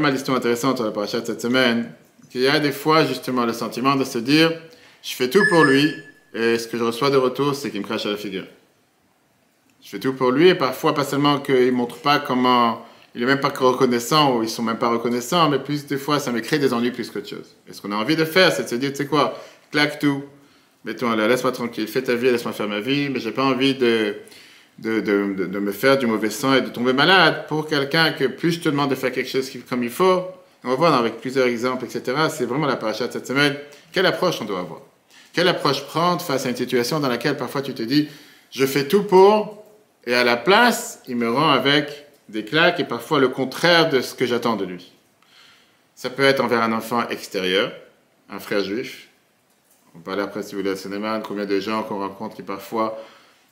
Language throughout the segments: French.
mal d'histoires intéressantes sur la paracha de cette semaine, qu'il y a des fois justement le sentiment de se dire, je fais tout pour lui, et ce que je reçois de retour, c'est qu'il me crache à la figure. Je fais tout pour lui, et parfois, pas seulement qu'il ne montre pas comment, il n'est même pas reconnaissant, ou ils ne sont même pas reconnaissants, mais plus des fois, ça me crée des ennuis plus qu'autre chose. Et ce qu'on a envie de faire, c'est de se dire, tu sais quoi, claque tout, mets-toi là, laisse-moi tranquille, fais ta vie, laisse-moi faire ma vie, mais je n'ai pas envie de me faire du mauvais sang et de tomber malade pour quelqu'un que plus je te demande de faire quelque chose comme il faut. On va voir avec plusieurs exemples, etc. C'est vraiment la paracha de cette semaine. Quelle approche on doit avoir? Quelle approche prendre face à une situation dans laquelle parfois tu te dis, je fais tout pour, et à la place, il me rend avec des claques et parfois le contraire de ce que j'attends de lui. Ça peut être envers un enfant extérieur, un frère juif. On parlait après, si vous voulez, à cinéma, combien de gens qu'on rencontre qui parfois,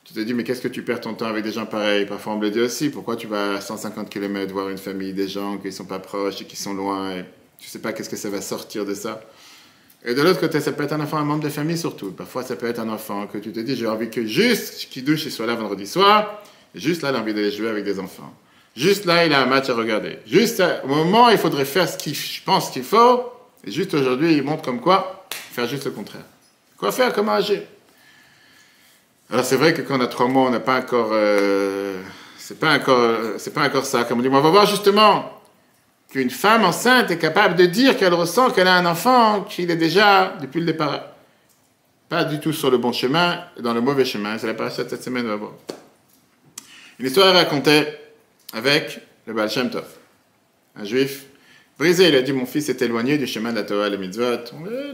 tu te dis, mais qu'est-ce que tu perds ton temps avec des gens pareils? Parfois, on me le dit aussi, pourquoi tu vas à 150 km voir une famille, des gens qui ne sont pas proches et qui sont loin, et tu ne sais pas qu'est-ce que ça va sortir de ça. Et de l'autre côté, ça peut être un enfant, un membre de famille surtout. Parfois, ça peut être un enfant que tu te dis, j'ai envie que juste qu'il douche, il soit là vendredi soir, et juste là, il a envie d'aller jouer avec des enfants. Juste là, il a un match à regarder. Juste au moment, il faudrait faire ce qu'il pense qu'il faut, et juste aujourd'hui, il montre comme quoi, faire juste le contraire. Quoi faire? Comment agir? Alors c'est vrai que quand on a 3 mois, on n'a pas encore, c'est pas encore ça. Comme on dit, on va voir justement qu'une femme enceinte est capable de dire qu'elle ressent qu'elle a un enfant, qu'il est déjà depuis le départ pas du tout sur le bon chemin, dans le mauvais chemin. C'est la paracha de cette semaine, on va voir. Une histoire est racontée avec le Baal Shem Tov, un juif brisé. Il a dit, mon fils est éloigné du chemin de la Torah et les mitzvot,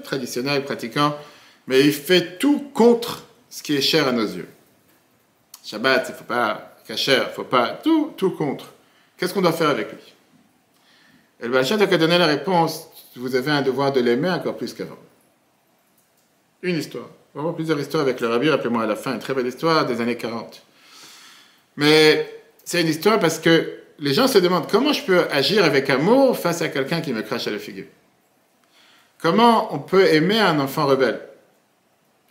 traditionnel, pratiquant, mais il fait tout contre ce qui est cher à nos yeux. Shabbat, il ne faut pas, kasher, il ne faut pas, tout contre. Qu'est-ce qu'on doit faire avec lui? Et le Baal Shem Tov a donné la réponse, vous avez un devoir de l'aimer encore plus qu'avant. Une histoire. On va voir plusieurs histoires avec le Rabbi, rappelez-moi à la fin, une très belle histoire des années 40. Mais c'est une histoire parce que les gens se demandent comment je peux agir avec amour face à quelqu'un qui me crache à la figure. Comment on peut aimer un enfant rebelle?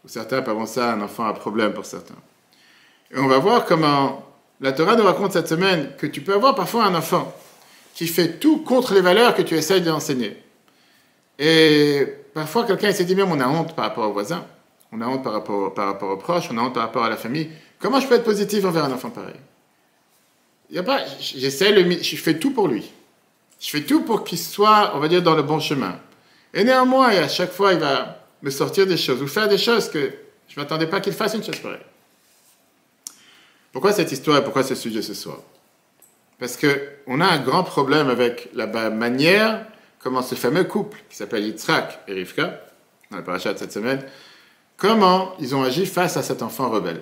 Pour certains, appellent ça un enfant à problème pour certains. Et on va voir comment la Torah nous raconte cette semaine que tu peux avoir parfois un enfant qui fait tout contre les valeurs que tu essayes d'enseigner. Et parfois, quelqu'un s'est dit, même on a honte par rapport aux voisins, on a honte par rapport aux proches, on a honte par rapport à la famille. Comment je peux être positif envers un enfant pareil? Il y a pas, je fais tout pour lui. Je fais tout pour qu'il soit, on va dire, dans le bon chemin. Et néanmoins, à chaque fois, il va me sortir des choses, ou faire des choses que je ne m'attendais pas qu'il fasse une chose pareille. Pourquoi cette histoire et pourquoi ce sujet ce soir? Parce qu'on a un grand problème avec la manière comment ce fameux couple, qui s'appelle Yitzhak et Rivka, dans la paracha de cette semaine, comment ils ont agi face à cet enfant rebelle.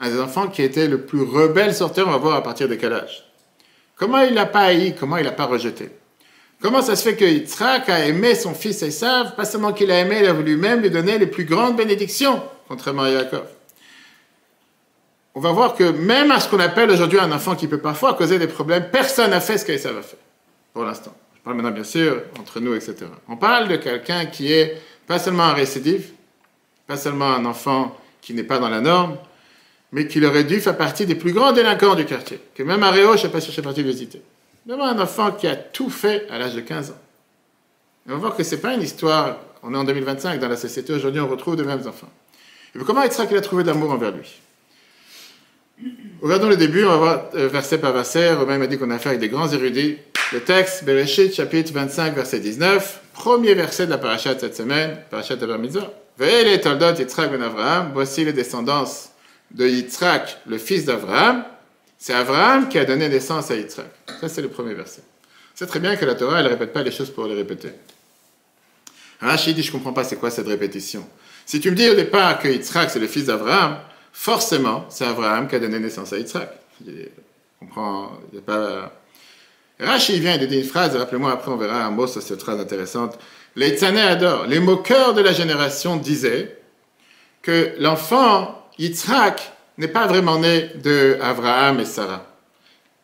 Un des enfants qui était le plus rebelle sur terre, on va voir à partir de quel âge. Comment il l'a pas haï, comment il l'a pas rejeté. Comment ça se fait que Yitzhak a aimé son fils Esav, pas seulement qu'il a aimé, il a voulu même lui donner les plus grandes bénédictions, contrairement à Yaakov. On va voir que même à ce qu'on appelle aujourd'hui un enfant qui peut parfois causer des problèmes, personne n'a fait ce qu'Esav a fait, pour l'instant. Je parle maintenant, bien sûr, entre nous, etc. On parle de quelqu'un qui est pas seulement un récidive, pas seulement un enfant qui n'est pas dans la norme, mais qui aurait dû faire partie des plus grands délinquants du quartier, que même à Réau, je ne sais pas si je suis parti visiter. Vraiment un enfant qui a tout fait à l'âge de 15 ans. Et on va voir que ce n'est pas une histoire, on est en 2025, dans la société aujourd'hui, on retrouve de mêmes enfants. Et comment Yitzhak il a trouvé d'amour envers lui? Regardons le début, on va voir verset par verset. Romain m'a dit qu'on a affaire avec des grands érudits. Le texte, Bereshit, chapitre 25, verset 19, premier verset de la paracha de cette semaine, paracha de Bar Mitzvah. Ve'ele toldot Yitzhak ben Avraham, voici les descendances de Yitzhak, le fils d'Avraham. C'est Avraham qui a donné naissance à Yitzhak. Ça, c'est le premier verset. C'est très bien que la Torah, elle ne répète pas les choses pour les répéter. Rashi dit, je ne comprends pas, c'est quoi cette répétition? Si tu me dis au départ que Yitzhak, c'est le fils d'Avraham, forcément, c'est Avraham qui a donné naissance à Yitzhak. Je comprends, il n'y a pas... Rashi vient de dire une phrase, rappelez-moi, après on verra un mot sur cette phrase intéressante. Les Tzanei adorent, les moqueurs de la génération disaient que l'enfant, Yitzhak, n'est pas vraiment né de Avraham et Sarah.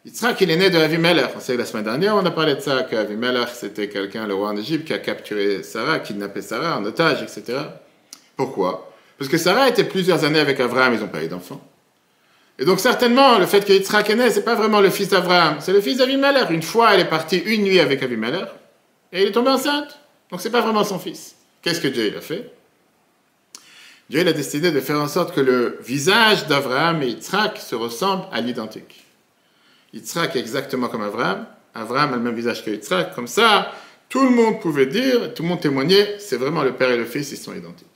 Yitzhak, il est né de Avimelech. On sait que la semaine dernière, on a parlé de ça, qu'Avimelech, c'était quelqu'un, le roi en Égypte, qui a capturé Sarah, kidnappé Sarah en otage, etc. Pourquoi? Parce que Sarah était plusieurs années avec Avraham, ils n'ont pas eu d'enfant. Et donc certainement, le fait que Yitzhak est né, c'est pas vraiment le fils d'Abraham, c'est le fils d'Avimelech. Une fois, elle est partie une nuit avec Avimelech, et il est tombé enceinte. Donc c'est pas vraiment son fils. Qu'est-ce que Dieu il a fait? Dieu il a décidé de faire en sorte que le visage d'Abraham et Yitzhak se ressemblent à l'identique. Yitzhak est exactement comme Abraham. Abraham a le même visage que Yitzhak. Comme ça, tout le monde pouvait dire, tout le monde témoignait, c'est vraiment le père et le fils, ils sont identiques.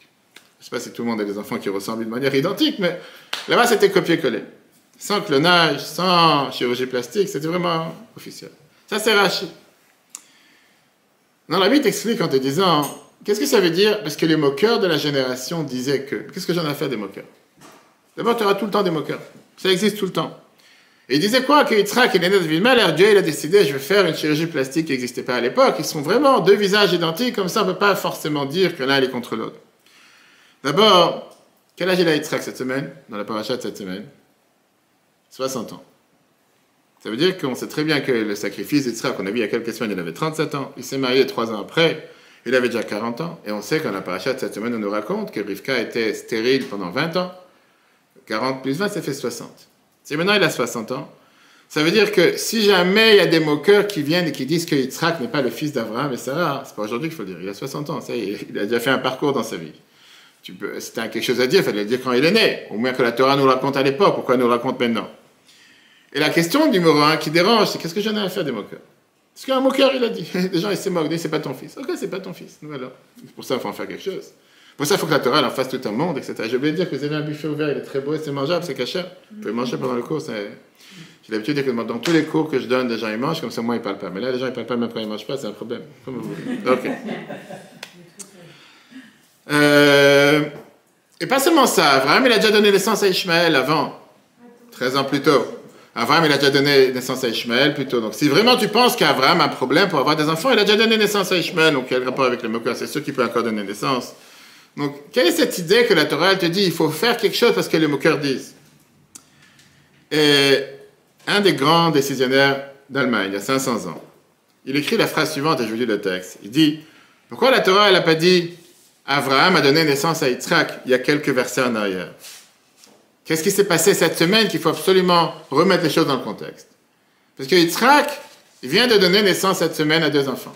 Je ne sais pas si tout le monde a des enfants qui ressemblent d'une manière identique, mais là-bas c'était copier-coller. Sans clonage, sans chirurgie plastique, c'était vraiment officiel. Ça c'est Rashi. Dans la Bible, t'explique en te disant, qu'est-ce que ça veut dire? Parce que les moqueurs de la génération disaient que, qu'est-ce que j'en ai à faire des moqueurs? D'abord, tu auras tout le temps des moqueurs. Ça existe tout le temps. Et il disait quoi? Que Yitzhak est né d'Avimelech, Dieu il a décidé, je vais faire une chirurgie plastique qui n'existait pas à l'époque. Ils sont vraiment deux visages identiques, comme ça on ne peut pas forcément dire que l'un est contre l'autre. D'abord, quel âge il a Yitzhak cette semaine, dans la paracha de cette semaine? 60 ans. Ça veut dire qu'on sait très bien que le sacrifice d'Yitzhak, qu'on a vu il y a quelques semaines, il avait 37 ans. Il s'est marié 3 ans après, il avait déjà 40 ans. Et on sait qu'en la paracha de cette semaine, on nous raconte que Rivka était stérile pendant 20 ans. 40 plus 20, ça fait 60. Si maintenant il a 60 ans, ça veut dire que si jamais il y a des moqueurs qui viennent et qui disent que Yitzhak n'est pas le fils d'Abraham et Sarah, c'est pas aujourd'hui qu'il faut le dire, il a 60 ans, ça y est, il a déjà fait un parcours dans sa vie. Si tu as quelque chose à dire, il fallait le dire quand il est né, au moins que la Torah nous le raconte à l'époque, pourquoi elle nous le raconte maintenant? Et la question numéro 1 qui dérange, c'est qu'est-ce que j'en ai à faire des moqueurs? Parce qu'un moqueur, il a dit, les gens ils se moquent, c'est pas ton fils. Ok, c'est pas ton fils, nous alors. Pour ça, il faut en faire quelque chose. Pour ça, il faut que la Torah elle en fasse tout un monde, etc. J'ai oublié de dire que vous avez un buffet ouvert, il est très beau, c'est mangeable, c'est cachère. Vous pouvez manger pendant le cours. J'ai l'habitude de dire que dans tous les cours que je donne, les gens ils mangent, comme ça moi ils parlent pas. Mais là, les gens ils parlent pas même quand ils mangent pas, c'est un problème. Comme vous voulez. Ok. Et pas seulement ça, Abraham il a déjà donné naissance à Ishmaël avant, 13 ans plus tôt. Abraham il a déjà donné naissance à Ishmaël plus tôt. Donc si vraiment tu penses qu'Abraham a un problème pour avoir des enfants, il a déjà donné naissance à Ishmaël, donc quel rapport avec les moqueurs? C'est sûr qu'il peut encore donner naissance. Donc, quelle est cette idée que la Torah elle te dit il faut faire quelque chose parce que les moqueurs disent? Et un des grands décisionnaires d'Allemagne, il y a 500 ans, il écrit la phrase suivante, et je vous lis le texte. Il dit, pourquoi la Torah elle n'a pas dit Abraham a donné naissance à Yitzhak il y a quelques versets en arrière? Qu'est-ce qui s'est passé cette semaine qu'il faut absolument remettre les choses dans le contexte? Parce que Yitzhak, il vient de donner naissance cette semaine à 2 enfants.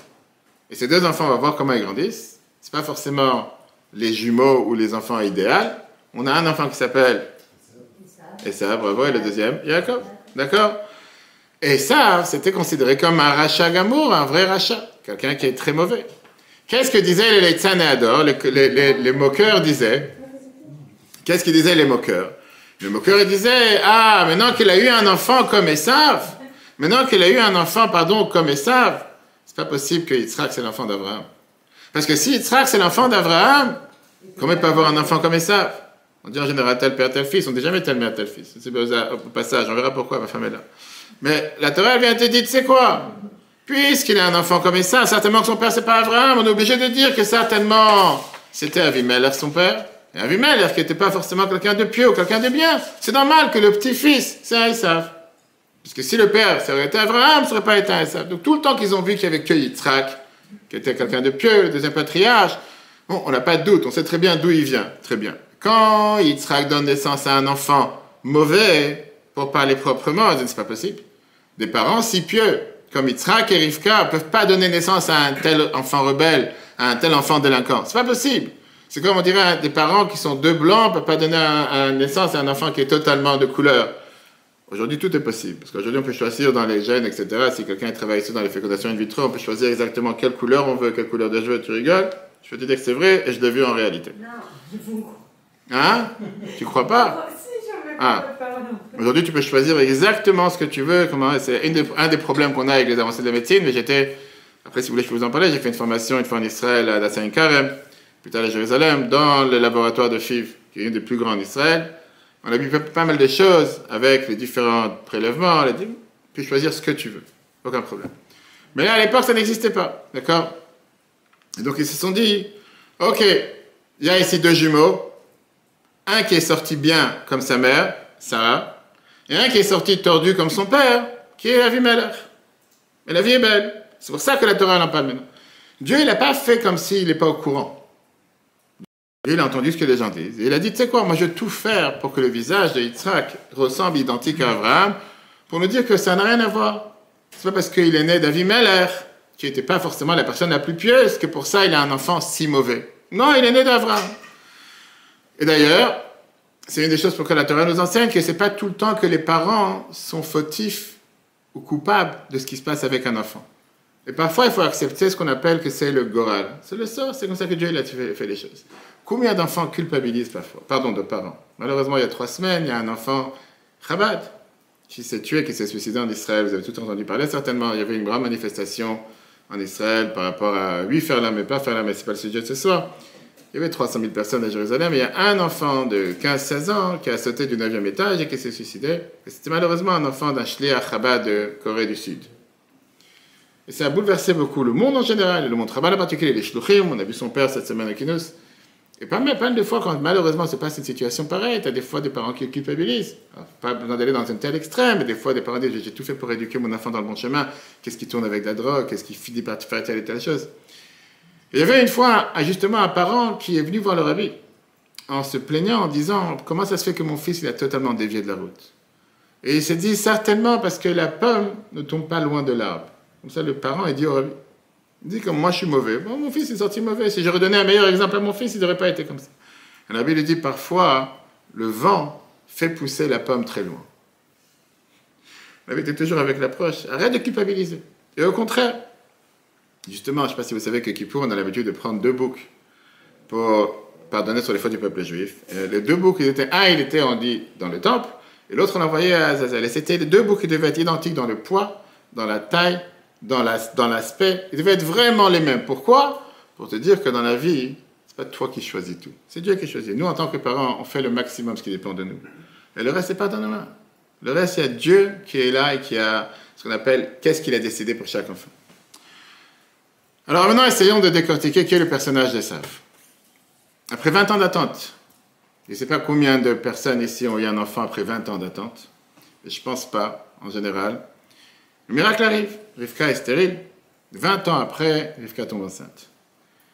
Et ces 2 enfants, on va voir comment ils grandissent. C'est pas forcément les jumeaux ou les enfants idéaux. On a un enfant qui s'appelle Esav, bravo, et le deuxième, Jacob. D'accord? Et ça, c'était considéré comme un rachat gamour, un vrai rachat. Quelqu'un qui est très mauvais. Qu'est-ce que disaient les Leitzan et Ador, les moqueurs disaient? Qu'est-ce qu'ils disaient les moqueurs? Les moqueurs ils disaient, ah, maintenant qu'il a eu un enfant comme Esav, comme Esav, c'est pas possible que Yitzhak c'est l'enfant d'Abraham. Parce que si Yitzhak c'est l'enfant d'Abraham, comment il peut avoir un enfant comme Esav? On dit en général tel père, tel fils, on ne dit jamais tel mère, tel fils. C'est au passage, on verra pourquoi, ma femme est là. Mais la Torah vient te dire, tu sais quoi? Puisqu'il a un enfant comme Esav, certainement que son père c'est pas Abraham, on est obligé de dire que certainement c'était Avimelech son père. Et Avimelech qui n'était pas forcément quelqu'un de pieux ou quelqu'un de bien. C'est normal que le petit-fils, c'est un Esav. Parce que si le père, ça aurait été Abraham, ça n'aurait pas été un Esav. Donc tout le temps qu'ils ont vu qu'il n'y avait que Yitzhak, qui était quelqu'un de pieux, le deuxième patriarche, bon, on n'a pas de doute, on sait très bien d'où il vient. Très bien. Quand Yitzhak donne naissance à un enfant mauvais, pour parler proprement, on dit c'est pas possible. Des parents si pieux, comme Yitzhak et Rivka, ne peuvent pas donner naissance à un tel enfant rebelle, à un tel enfant délinquant. C'est pas possible. C'est comme on dirait des parents qui sont 2 blancs ne peuvent pas donner naissance à un enfant qui est totalement de couleur. Aujourd'hui, tout est possible. Parce qu'aujourd'hui, on peut choisir dans les gènes, etc. Si quelqu'un travaille ici dans les fécondations in vitro, on peut choisir exactement quelle couleur on veut, quelle couleur de cheveux. Tu rigoles? Je peux te dire que c'est vrai et je l'ai vu en réalité. Non. Hein? Tu crois pas? Aujourd'hui, tu peux choisir exactement ce que tu veux. C'est un des problèmes qu'on a avec les avancées de la médecine. Mais après, si vous voulez, je peux vous en parler. J'ai fait une formation une fois en Israël, à Dassain Karem, plus tard à Jérusalem, dans le laboratoire de FIV, qui est une des plus grands en Israël. On a vu pas mal de choses avec les différents prélèvements. On a dit, tu peux choisir ce que tu veux. Aucun problème. Mais là, à l'époque, ça n'existait pas. D'accord? Et donc, ils se sont dit, OK, il y a ici 2 jumeaux. Un qui est sorti bien comme sa mère, Sarah, et un qui est sorti tordu comme son père, qui est Avimelech. Mais la vie est belle. C'est pour ça que la Torah en parle maintenant. Dieu, il n'a pas fait comme s'il n'est pas au courant. Et il a entendu ce que les gens disent. Et il a dit, tu sais quoi, moi je vais tout faire pour que le visage de Yitzhak ressemble identique à Abraham, pour nous dire que ça n'a rien à voir. C'est pas parce qu'il est né d'Avimelech, qui n'était pas forcément la personne la plus pieuse, que pour ça il a un enfant si mauvais. Non, il est né d'Abraham. Et d'ailleurs, c'est une des choses pour que la Torah nous enseigne, que c'est pas tout le temps que les parents sont fautifs ou coupables de ce qui se passe avec un enfant. Et parfois, il faut accepter ce qu'on appelle que c'est le goral. C'est le sort, c'est comme ça que Dieu il a fait les choses. Combien d'enfants culpabilisent parfois? Pardon, de parents. Malheureusement, il y a 3 semaines, il y a un enfant, Chabad, qui s'est tué, qui s'est suicidé en Israël. Vous avez tout entendu parler, certainement. Il y avait une grande manifestation en Israël par rapport à, oui, faire l'âme et pas faire l'âme, mais ce n'est pas le sujet de ce soir. Il y avait 300 000 personnes à Jérusalem, et il y a un enfant de 15-16 ans qui a sauté du 9e étage et qui s'est suicidé. Et c'était malheureusement un enfant d'un shliach Chabad de Corée du Sud. Et ça a bouleversé beaucoup le monde en général, et le monde Chabad en particulier, les shluchim. On a vu son père cette semaine à Kinous. Et pas mal de fois, quand malheureusement se passe une situation pareille, tu as des fois des parents qui culpabilisent. Alors, pas besoin d'aller dans un tel extrême, mais des fois des parents disent j'ai tout fait pour éduquer mon enfant dans le bon chemin, qu'est-ce qui tourne avec la drogue, qu'est-ce qui finit par faire telle et telle chose. Et il y avait une fois justement un parent qui est venu voir le rabbi en se plaignant, en disant comment ça se fait que mon fils il a totalement dévié de la route. Et il s'est dit certainement parce que la pomme ne tombe pas loin de l'arbre. Comme ça le parent il dit au rabbi. Il dit comme moi je suis mauvais. Bon, mon fils est sorti mauvais. Si j'aurais donné un meilleur exemple à mon fils, il n'aurait pas été comme ça. Le rabbi lui dit parfois, le vent fait pousser la pomme très loin. Le rabbi était toujours avec l'approche. Arrête de culpabiliser. Et au contraire, justement, je ne sais pas si vous savez que Kippour, on a l'habitude de prendre 2 boucs pour pardonner sur les fautes du peuple juif. Et les 2 boucs, il était, on dit, dans le temple, et l'autre, on l'envoyait à Azazel. Et c'était les 2 boucs qui devaient être identiques dans le poids, dans la taille, dans l'aspect, ils devaient être vraiment les mêmes. Pourquoi? Pour te dire que dans la vie, c'est pas toi qui choisis tout. C'est Dieu qui choisit. Nous, en tant que parents, on fait le maximum ce qui dépend de nous. Et le reste, c'est pas dans nos mains. Le reste, il y a Dieu qui est là et qui a ce qu'on appelle qu'est-ce qu'il a décidé pour chaque enfant. Alors maintenant, essayons de décortiquer qui est le personnage d'Esav. Après 20 ans d'attente, je ne sais pas combien de personnes ici ont eu un enfant après 20 ans d'attente. Je ne pense pas, en général. Le miracle arrive. Rivka est stérile. 20 ans après, Rivka tombe enceinte.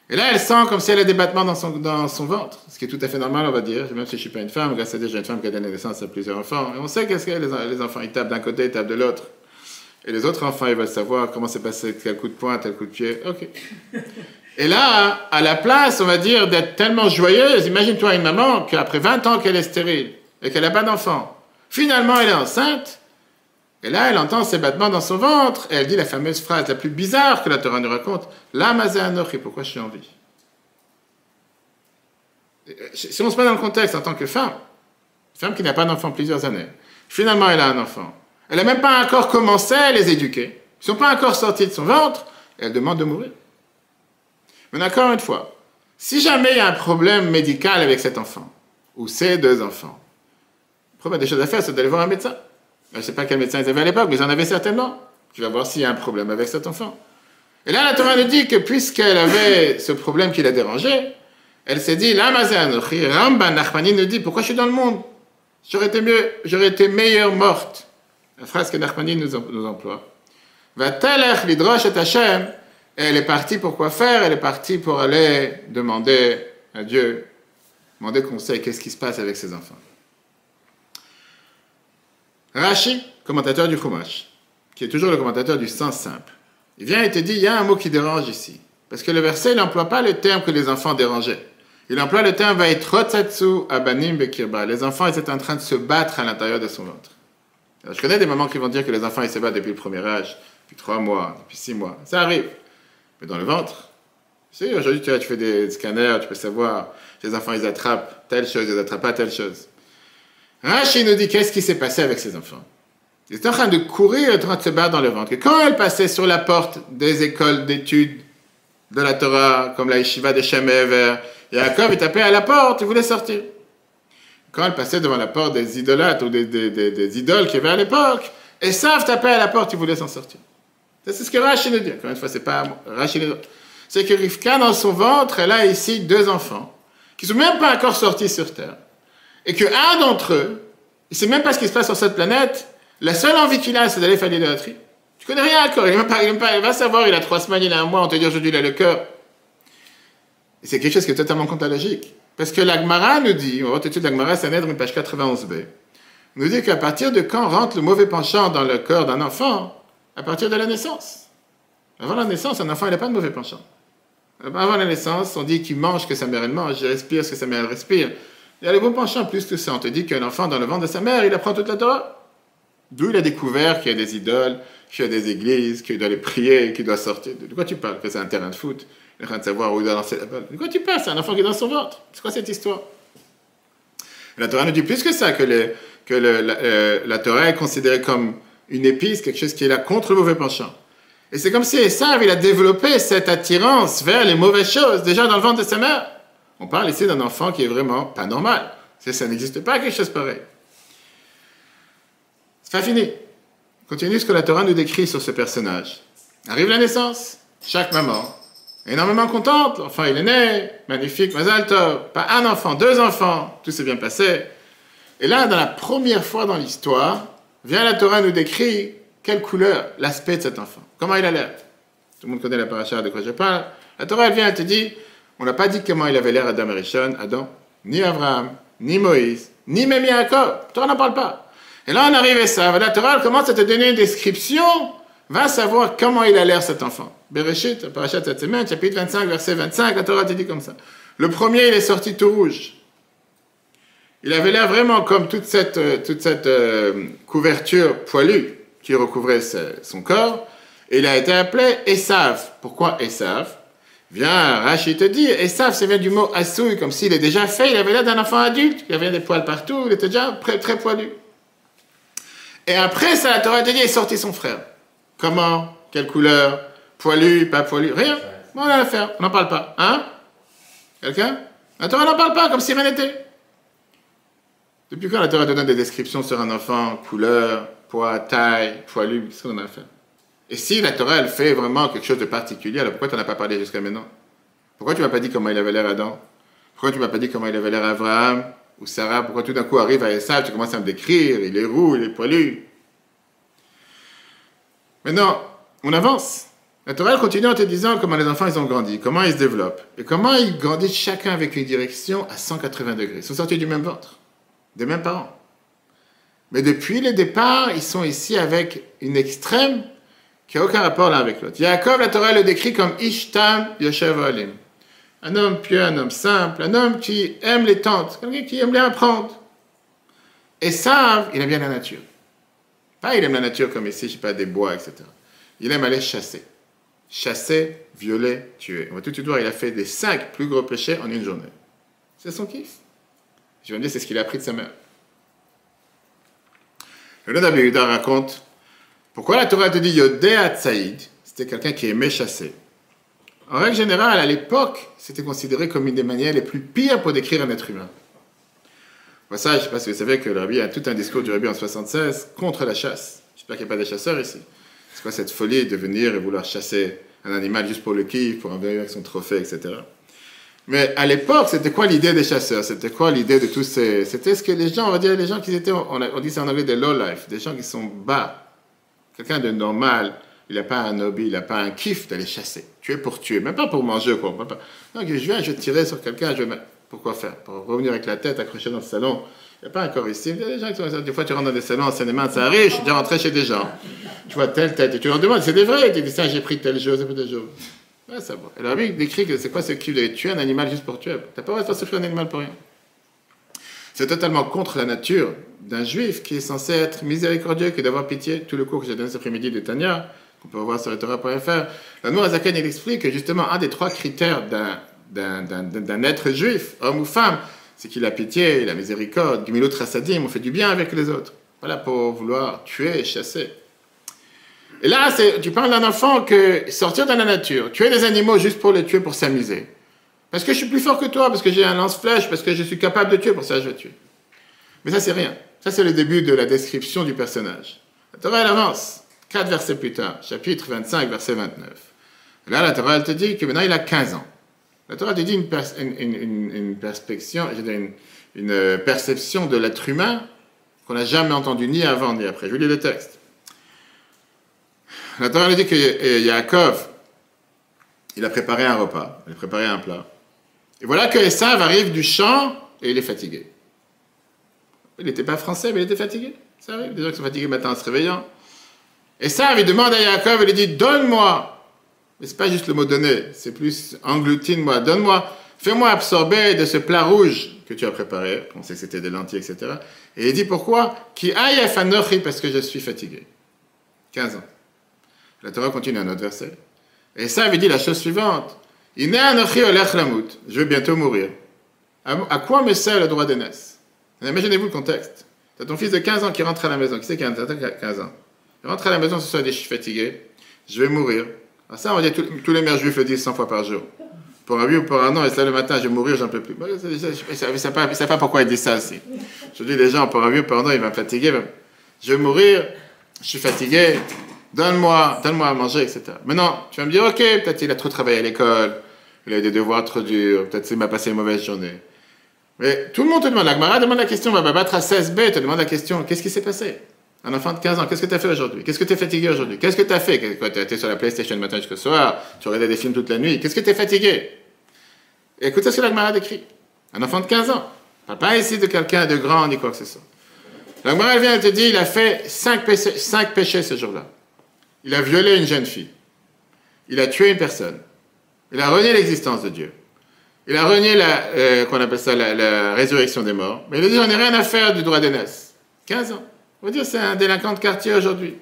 Et là, elle sent comme si elle a des battements dans son ventre, ce qui est tout à fait normal, on va dire. Même si je ne suis pas une femme, grâce à Dieu, j'ai une femme qui a donné naissance à plusieurs enfants. Et on sait qu'est-ce que les enfants, ils tapent d'un côté, ils tapent de l'autre. Et les autres enfants, ils veulent savoir comment s'est passé tel coup de poing, tel coup de pied. Ok. Et là, à la place, on va dire, d'être tellement joyeuse, imagine-toi une maman qu'après 20 ans qu'elle est stérile et qu'elle n'a pas d'enfant, finalement, elle est enceinte. Et là, elle entend ces battements dans son ventre, et elle dit la fameuse phrase la plus bizarre que la Torah nous raconte, « Lama ze anochi » pourquoi je suis en vie? Si on se met dans le contexte en tant que femme, une femme qui n'a pas d'enfant plusieurs années, finalement elle a un enfant, elle n'a même pas encore commencé à les éduquer, ils ne sont pas encore sortis de son ventre, et elle demande de mourir. Mais encore une fois, si jamais il y a un problème médical avec cet enfant, ou ces 2 enfants, la première des choses à faire, c'est d'aller voir un médecin. Je ne sais pas quel médecin ils avaient à l'époque, mais ils en avaient certainement. Tu vas voir s'il y a un problème avec cet enfant. Et là, la Torah nous dit que puisqu'elle avait ce problème qui la dérangeait, elle s'est dit, Rambam Nachmani nous dit, pourquoi je suis dans le monde? J'aurais été meilleure morte. La phrase que Nachmani nous emploie. Va-t-elle lidrosh et Hashem? Et elle est partie pour quoi faire? Elle est partie pour aller demander à Dieu, demander conseil, qu'est-ce qui se passe avec ses enfants. Rashi, commentateur du Chumash, qui est toujours le commentateur du sens simple, il vient et te dit, il y a un mot qui dérange ici. Parce que le verset, il n'emploie pas le terme que les enfants dérangeaient. Il emploie le terme Vaïtrotsatsu abanim bekirba. Les enfants, ils étaient en train de se battre à l'intérieur de son ventre. Alors, je connais des mamans qui vont dire que les enfants, ils se battent depuis le premier âge, depuis 3 mois, depuis 6 mois. Ça arrive. Mais dans le ventre, tu sais, aujourd'hui, tu fais des scanners, tu peux savoir, les enfants, ils attrapent telle chose, ils n'attrapent pas telle chose. Rashi nous dit qu'est-ce qui s'est passé avec ses enfants. Ils étaient en train de courir, en train de se battre dans le ventre. Et quand elle passait sur la porte des écoles d'études de la Torah, comme la Yeshiva de Shem Ever, Yaakov, il tapait à la porte, il voulait sortir. Quand elle passait devant la porte des idolâtres ou des idoles qu'il y avait à l'époque, Esav tapait à la porte, il voulait s'en sortir. C'est ce que Rashi nous dit. Encore une fois, c'est pas Rashi nous dit. C'est que Rivka, dans son ventre, elle a ici 2 enfants qui ne sont même pas encore sortis sur Terre. Et qu'un d'entre eux, il ne sait même pas ce qui se passe sur cette planète, la seule envie qu'il a, c'est d'aller faire l'idolâtrie. Tu connais rien encore, il va savoir, il a 3 semaines, il a 1 mois, on te dit aujourd'hui il a le cœur. Et c'est quelque chose qui est totalement contre la logique. Parce que l'Agmara nous dit, on va voir tout de suite l'Agmara, Sanhedrin, page 91b, nous dit qu'à partir de quand rentre le mauvais penchant dans le corps d'un enfant? À partir de la naissance. Avant la naissance, un enfant, il n'a pas de mauvais penchant. Avant la naissance, on dit qu'il mange ce que sa mère elle mange, il respire ce que sa mère elle respire. Il y a le bon penchant plus que ça. On te dit qu'un enfant dans le ventre de sa mère, il apprend toute la Torah. D'où il a découvert qu'il y a des idoles, qu'il y a des églises, qu'il doit aller prier, qu'il doit sortir. De quoi tu parles? Que c'est un terrain de foot? Il est en train de savoir où il doit lancer la balle. De quoi tu parles? C'est un enfant qui est dans son ventre. C'est quoi cette histoire? La Torah nous dit plus que ça, que la Torah est considérée comme une épice, quelque chose qui est là contre le mauvais penchant. Et c'est comme si Esav, il a développé cette attirance vers les mauvaises choses, déjà dans le ventre de sa mère. On parle ici d'un enfant qui est vraiment pas normal. Ça n'existe pas quelque chose pareil. C'est pas fini. Continue ce que la Torah nous décrit sur ce personnage. Arrive la naissance. Chaque maman, énormément contente. L'enfant, il est né. Magnifique, Mazal Tov. Pas un enfant, 2 enfants. Tout s'est bien passé. Et là, dans la première fois dans l'histoire, vient la Torah nous décrit quelle couleur, l'aspect de cet enfant. Comment il a l'air. Tout le monde connaît la paracha de quoi je parle. La Torah, elle vient, elle te dit, on n'a pas dit comment il avait l'air Adam et Rishon, Adam, ni Abraham, ni Moïse, ni même Yaakov. La Torah n'en parle pas. Et là, on arrive à ça. La Torah, elle commence à te donner une description. Va savoir comment il a l'air cet enfant. Bereshit, la paracha de cette semaine, chapitre 25, verset 25, la Torah te dit comme ça. Le premier, il est sorti tout rouge. Il avait l'air vraiment comme toute cette couverture poilue qui recouvrait son corps. Et il a été appelé Esav. Pourquoi Esav? Viens, Rachid te dit, Esav, ça vient du mot assouille, comme s'il est déjà fait. Il avait l'air d'un enfant adulte. Il avait des poils partout. Il était déjà très poilu. Et après ça, la Torah te dit, il est sorti son frère. Comment? Quelle couleur? Poilu, pas poilu? Rien. Bon, on a l'affaire. On n'en parle pas. Hein? Quelqu'un? La Torah n'en parle pas, comme si rien n'était. Depuis quand la Torah te donne des descriptions sur un enfant? Couleur, poids, taille, poilu, qu'est-ce qu'on en a fait? Et si la Torah, elle fait vraiment quelque chose de particulier, alors pourquoi tu n'en as pas parlé jusqu'à maintenant? Pourquoi tu ne m'as pas dit comment il avait l'air Adam? Pourquoi tu ne m'as pas dit comment il avait l'air Abraham ou Sarah? Pourquoi tout d'un coup arrive à Esav, tu commences à me décrire, il est roux, il est poilu? Maintenant, on avance. La Torah, elle continue en te disant comment les enfants, ils ont grandi, comment ils se développent, et comment ils grandissent chacun avec une direction à 180 degrés. Ils sont sortis du même ventre, des mêmes parents. Mais depuis le départ, ils sont ici avec une extrême qui n'a aucun rapport l'un avec l'autre. Yaakov, la Torah le décrit comme Ishtam Yoshev Olim. Un homme pieux, un homme simple, un homme qui aime les tentes, quelqu'un qui aime bien apprendre. Esav, il aime bien la nature. Pas il aime la nature comme ici, je ne sais pas, des bois, etc. Il aime aller chasser. Chasser, violer, tuer. On va tout de suite voir, il a fait des 5 plus gros péchés en une journée. C'est son kiff. Je vais me dire, c'est ce qu'il a appris de sa mère. Le Rabbi Yehuda raconte pourquoi la Torah te dit Yodéa Tsaïd, c'était quelqu'un qui aimait chasser. En règle générale, à l'époque, c'était considéré comme une des manières les plus pires pour décrire un être humain. Pour ça, je ne sais pas si vous savez que le Rabbi a tout un discours du Rabbi en 76 contre la chasse. J'espère qu'il n'y a pas des chasseurs ici. C'est quoi cette folie de venir et vouloir chasser un animal juste pour le kiff, pour en venir avec son trophée, etc. Mais à l'époque, c'était quoi l'idée des chasseurs? C'était quoi l'idée de tous ces... C'était ce que les gens, on va dire, les gens qui étaient, on dit ça en anglais, des low life, des gens qui sont bas. Quelqu'un de normal, il n'a pas un hobby, il n'a pas un kiff d'aller chasser. Tuer pour tuer, même pas pour manger, quoi. Non, je viens, je vais tirer sur quelqu'un, pourquoi faire? Pour revenir avec la tête accrochée dans le salon. Il n'y a pas un corps ici. Il y a des gens qui sont... Des fois, tu rentres dans des salons en Seine-et-Marne, ça arrive, je suis déjà rentré chez des gens. Tu vois telle tête, et tu leur demandes, c'est des vrais, tu dis ça, j'ai pris tel jour, ça fait tel jour. Ouais, ça va. Et alors, lui, il décrit que c'est quoi ce kiff d'aller tuer un animal juste pour tuer? T'as pas le droit de faire souffrir un animal pour rien. C'est totalement contre la nature d'un juif qui est censé être miséricordieux, qui d'avoir pitié. Tout le cours que j'ai donné cet après-midi de Tania, qu'on peut voir sur Torah.fr, la Nour Azaken, il explique que justement, un des 3 critères d'un être juif, homme ou femme, c'est qu'il a pitié, il a miséricorde, Gimilut Rasadim, on fait du bien avec les autres. Voilà, pour vouloir tuer et chasser. Et là, tu parles d'un enfant que sortir dans la nature, tuer des animaux juste pour les tuer, pour s'amuser. Parce que je suis plus fort que toi, parce que j'ai un lance-flèche, parce que je suis capable de tuer, pour ça je vais tuer. Mais ça, c'est rien. Ça, c'est le début de la description du personnage. La Torah, elle avance. 4 versets plus tard, chapitre 25, verset 29. Et là, la Torah, elle te dit que maintenant, il a 15 ans. La Torah te dit une perception de l'être humain qu'on n'a jamais entendue ni avant ni après. Je vous lis le texte. La Torah, elle dit que Yaakov, il a préparé un repas, il a préparé un plat. Et voilà que Esav arrive du champ et il est fatigué. Il n'était pas français, mais il était fatigué. Ça arrive, des gens qui sont fatigués le matin en se réveillant. Esav, il demande à Yaakov, il lui dit, donne-moi. Mais ce n'est pas juste le mot donner, c'est plus engloutine-moi, donne-moi, fais-moi absorber de ce plat rouge que tu as préparé. On sait que c'était des lentilles, etc. Et il dit pourquoi? Ki ayef anochi, parce que je suis fatigué. 15 ans. La Torah continue un autre verset. Et ça, il dit la chose suivante. Ine anochi olech lamut. Je vais bientôt mourir. À quoi me sert le droit d'aînesse? Imaginez-vous le contexte. Tu as ton fils de 15 ans qui rentre à la maison. Qui c'est qui a 15 ans? Il rentre à la maison, ce soir, il dit, je suis fatigué. Je vais mourir. Alors ça, on dit, tous les mères juifs le disent 100 fois par jour. Pour un oui ou pour un non, et ça le matin, je vais mourir, j'en peux plus. Je ne sais pas pourquoi il dit ça aussi. Je dis, les gens, pour un oui ou pour un non, il va me fatiguer. Je vais mourir, je suis fatigué, donne-moi à manger, etc. Maintenant, tu vas me dire, ok, peut-être il a trop travaillé à l'école, il a eu des devoirs trop durs, peut-être il m'a passé une mauvaise journée. Mais tout le monde te demande, la Gemara demande la question, va battre à 16b, te demande la question, qu'est-ce qui s'est passé? Un enfant de 15 ans, qu'est-ce que tu as fait aujourd'hui? Qu'est-ce que tu es fatigué aujourd'hui? Qu'est-ce que tu as fait? Tu as été sur la PlayStation le matin jusqu'au soir, tu regardais des films toute la nuit, qu'est-ce que tu es fatigué? Et écoutez ce que la Gemara décrit. Un enfant de 15 ans. On parle pas ici de quelqu'un de grand ni quoi que ce soit. La Gemara vient et te dit, il a fait 5 péchés ce jour-là. Il a violé une jeune fille. Il a tué une personne. Il a renié l'existence de Dieu. Il a renié qu'on appelle ça la résurrection des morts. Mais il a dit, j'en ai rien à faire du droit d'aînesse. 15 ans. On va dire, c'est un délinquant de quartier aujourd'hui.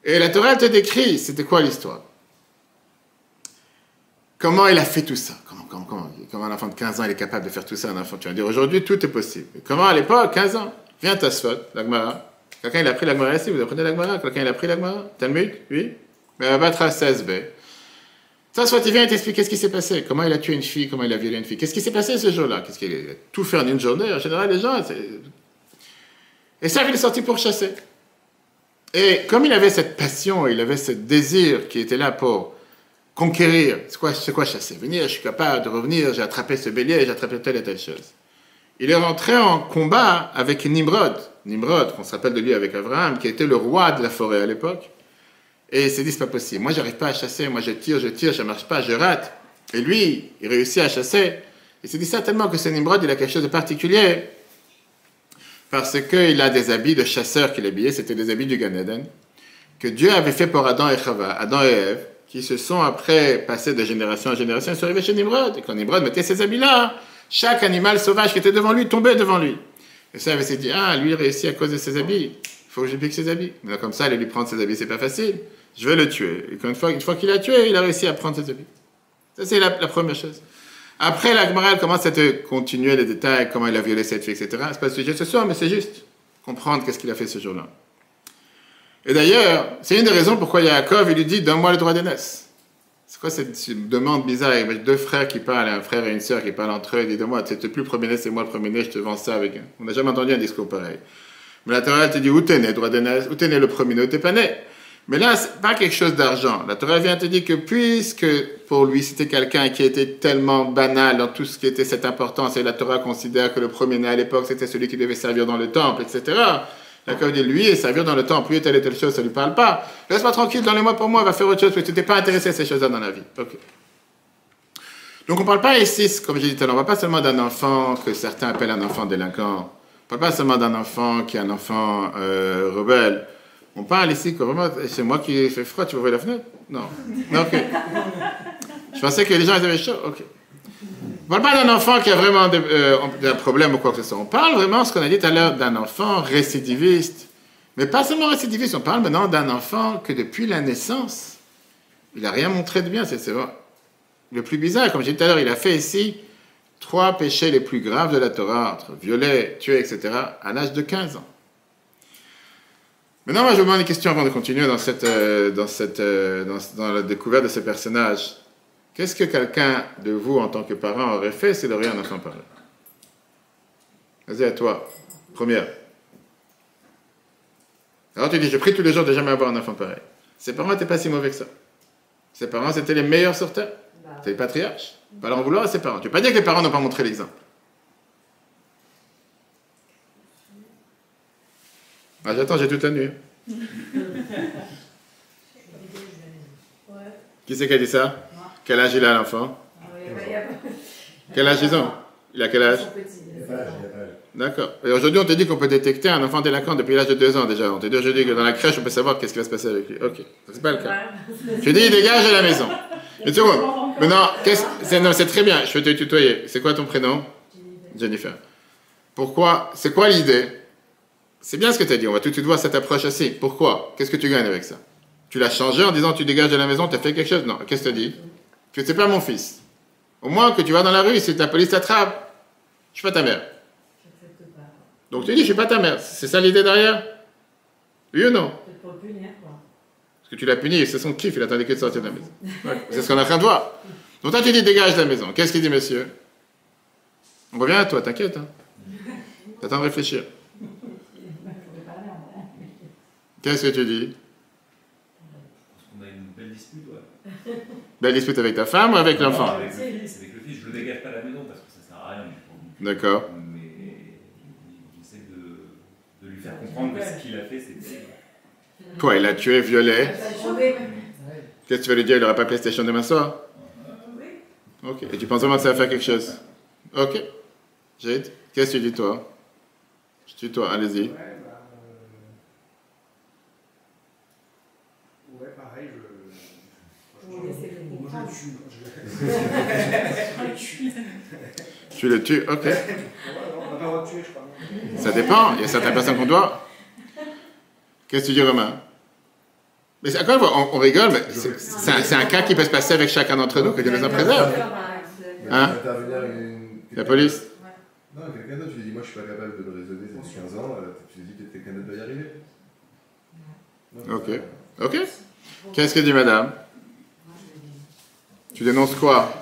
Et la Torah te décrit, c'était quoi l'histoire? Comment il a fait tout ça? Comment un enfant de 15 ans il est capable de faire tout ça? Un enfant, tu vas dire, aujourd'hui, tout est possible. Et comment à l'époque, 15 ans? Viens Tosfot, la Gemara. Quelqu'un il a pris la Gemara ici, vous apprenez la Gemara? Quelqu'un il a pris la Gemara? Talmud? Oui? Mais elle va battre à 16b. Tosfot, il vient et t'explique qu'est-ce qui s'est passé. Comment il a tué une fille, comment il a violé une fille. Qu'est-ce qui s'est passé ce jour-là? Qu'est-ce qu'il a tout fait en une journée? En général, les gens... Et ça, il est sorti pour chasser. Et comme il avait cette passion, il avait ce désir qui était là pour conquérir, c'est quoi chasser? Venir, je suis capable de revenir, j'ai attrapé ce bélier, j'ai attrapé telle et telle chose. Il est rentré en combat avec Nimrod. Nimrod, qu'on se rappelle de lui avec Abraham, qui était le roi de la forêt à l'époque. Et il s'est dit, c'est pas possible. Moi, j'arrive pas à chasser. Moi, je tire, ça marche pas, je rate. Et lui, il réussit à chasser. Il s'est dit ça tellement que ce Nimrod, il a quelque chose de particulier. Parce qu'il a des habits de chasseur qu'il habillait, c'était des habits du Gan Eden, que Dieu avait fait pour Adam et Chava, Adam et Ève, qui se sont après passés de génération en génération, ils sont arrivés chez Nimrod. Et quand Nimrod mettait ces habits-là, chaque animal sauvage qui était devant lui tombait devant lui. Et ça, il s'est dit, lui, il réussit à cause de ses habits, il faut que je pique ses habits. Mais comme ça, aller lui prendre ses habits, c'est pas facile, je vais le tuer. Et une fois qu'il a tué, il a réussi à prendre ses habits. Ça, c'est la première chose. Après, la Gemara commence à te continuer les détails, comment il a violé cette fille, etc. C'est pas le sujet ce soir, mais c'est juste comprendre qu'est-ce qu'il a fait ce jour-là. Et d'ailleurs, c'est une des raisons pourquoi Yaakov, il lui dit, donne-moi le droit d'aînesse. C'est quoi cette demande bizarre? Il y a deux frères qui parlent, un frère et une sœur qui parlent entre eux, il dit, donne-moi, tu n'es plus le premier-né, c'est moi le premier-né, je te vends ça avec... On n'a jamais entendu un discours pareil. Mais la Torah, elle te dit, où t'es né, droit d'aînesse? Où t'es né le premier-né, où t'es pas né? Mais là, c'est pas quelque chose d'argent. La Torah vient te dire que puisque pour lui, c'était quelqu'un qui était tellement banal dans tout ce qui était cette importance, et la Torah considère que le premier-né à l'époque, c'était celui qui devait servir dans le temple, etc. La Torah dit, lui, servir dans le temple, lui, telle et telle chose, ça lui parle pas. Laisse-moi tranquille, donne-le-moi pour moi, va faire autre chose, parce que tu n'étais pas intéressé à ces choses-là dans la vie. Okay. Donc on parle pas ici, comme j'ai dit tout à l'heure, on parle pas seulement d'un enfant que certains appellent un enfant délinquant. On parle pas seulement d'un enfant qui est un enfant rebelle. On parle ici que vraiment, c'est moi qui fait froid, tu veux ouvrir la fenêtre? Non. Non, ok. Je pensais que les gens ils avaient chaud. Ok. On ne parle pas d'un enfant qui a vraiment un problème ou quoi que ce soit. On parle vraiment, ce qu'on a dit tout à l'heure, d'un enfant récidiviste. Mais pas seulement récidiviste, on parle maintenant d'un enfant que depuis la naissance, il n'a rien montré de bien. C'est le plus bizarre. Comme j'ai dit tout à l'heure, il a fait ici 3 péchés les plus graves de la Torah, entre violer, tuer, etc., à l'âge de 15 ans. Maintenant, moi, je vous demande une question avant de continuer dans la découverte de ce personnage. Qu'est-ce que quelqu'un de vous, en tant que parent, aurait fait s'il aurait un enfant pareil? Vas-y, à toi. Première. Alors, tu dis, je prie tous les jours de jamais avoir un enfant pareil. Ses parents n'étaient pas si mauvais que ça. Ses parents, c'était les meilleurs sur terre. C'était les patriarches. Pas leur en vouloir à ses parents. Tu ne peux pas dire que les parents n'ont pas montré l'exemple. Ah, j'attends, j'ai toute la nuit. Qui c'est qui a dit ça? Quel âge il a l'enfant? Quel âge ils ont? Il a quel âge? D'accord. Et aujourd'hui, on te dit qu'on peut détecter un enfant délinquant depuis l'âge de 2 ans déjà. On te dit aujourd'hui que dans la crèche, on peut savoir qu'est-ce qui va se passer avec lui. Ok, c'est pas le cas. Je dis, il dégage de la maison. Une seconde. Maintenant, c'est très bien, je vais te tutoyer. C'est quoi ton prénom? Jennifer. Pourquoi? C'est quoi l'idée? C'est bien ce que tu as dit, on va tout de suite voir cette approche aussi. Pourquoi? Qu'est-ce que tu gagnes avec ça? Tu l'as changé en disant tu dégages de la maison, tu as fait quelque chose? Non, qu'est-ce que tu as dit? Que c'est pas mon fils. Au moins que tu vas dans la rue, si la police t'attrape, je suis pas ta mère. Donc tu dis je suis pas ta mère. C'est ça l'idée derrière? Oui ou non? Pour le punir, quoi. Parce que tu l'as puni, c'est son kiff, il attendait que de sortir de la maison. Ouais, c'est ce qu'on est en train de voir. Donc toi tu dis dégage de la maison. Qu'est-ce qu'il dit monsieur? On revient à toi, t'inquiète. Hein. T'attends de réfléchir. Qu'est-ce que tu dis? On a une belle dispute, ouais. Belle dispute avec ta femme ou avec l'enfant? Avec le fils, je le dégage pas à la maison parce que ça sert à rien. D'accord. Mais j'essaie de lui faire comprendre que ce qu'il a fait, c'était... Quoi, il a tué, violé? Qu'est-ce que tu vas lui dire? Il n'aura pas PlayStation demain soir? Ok. Et tu penses vraiment que ça va faire quelque chose? Ok. Jade, qu'est-ce que tu dis toi? Je dis toi, allez-y. Ouais, pareil, Tu le tues, ok. on n'a pas le droit de tuer, je crois. Ça dépend, il y a certaines personnes qu'on doit. Qu'est-ce que tu dis, Romain? Mais encore une fois, on rigole, mais c'est un cas qui peut se passer avec chacun d'entre nous, que Dieu nous en préserve. Hein? La police? Non, quelqu'un d'autre, tu lui dis, moi je suis pas capable de le raisonner, ça fait 15 ans, tu lui dis peut-être quelqu'un d'autre doit y arriver. Non, Ok. Ok. Qu'est-ce que dit madame? Tu dénonces quoi?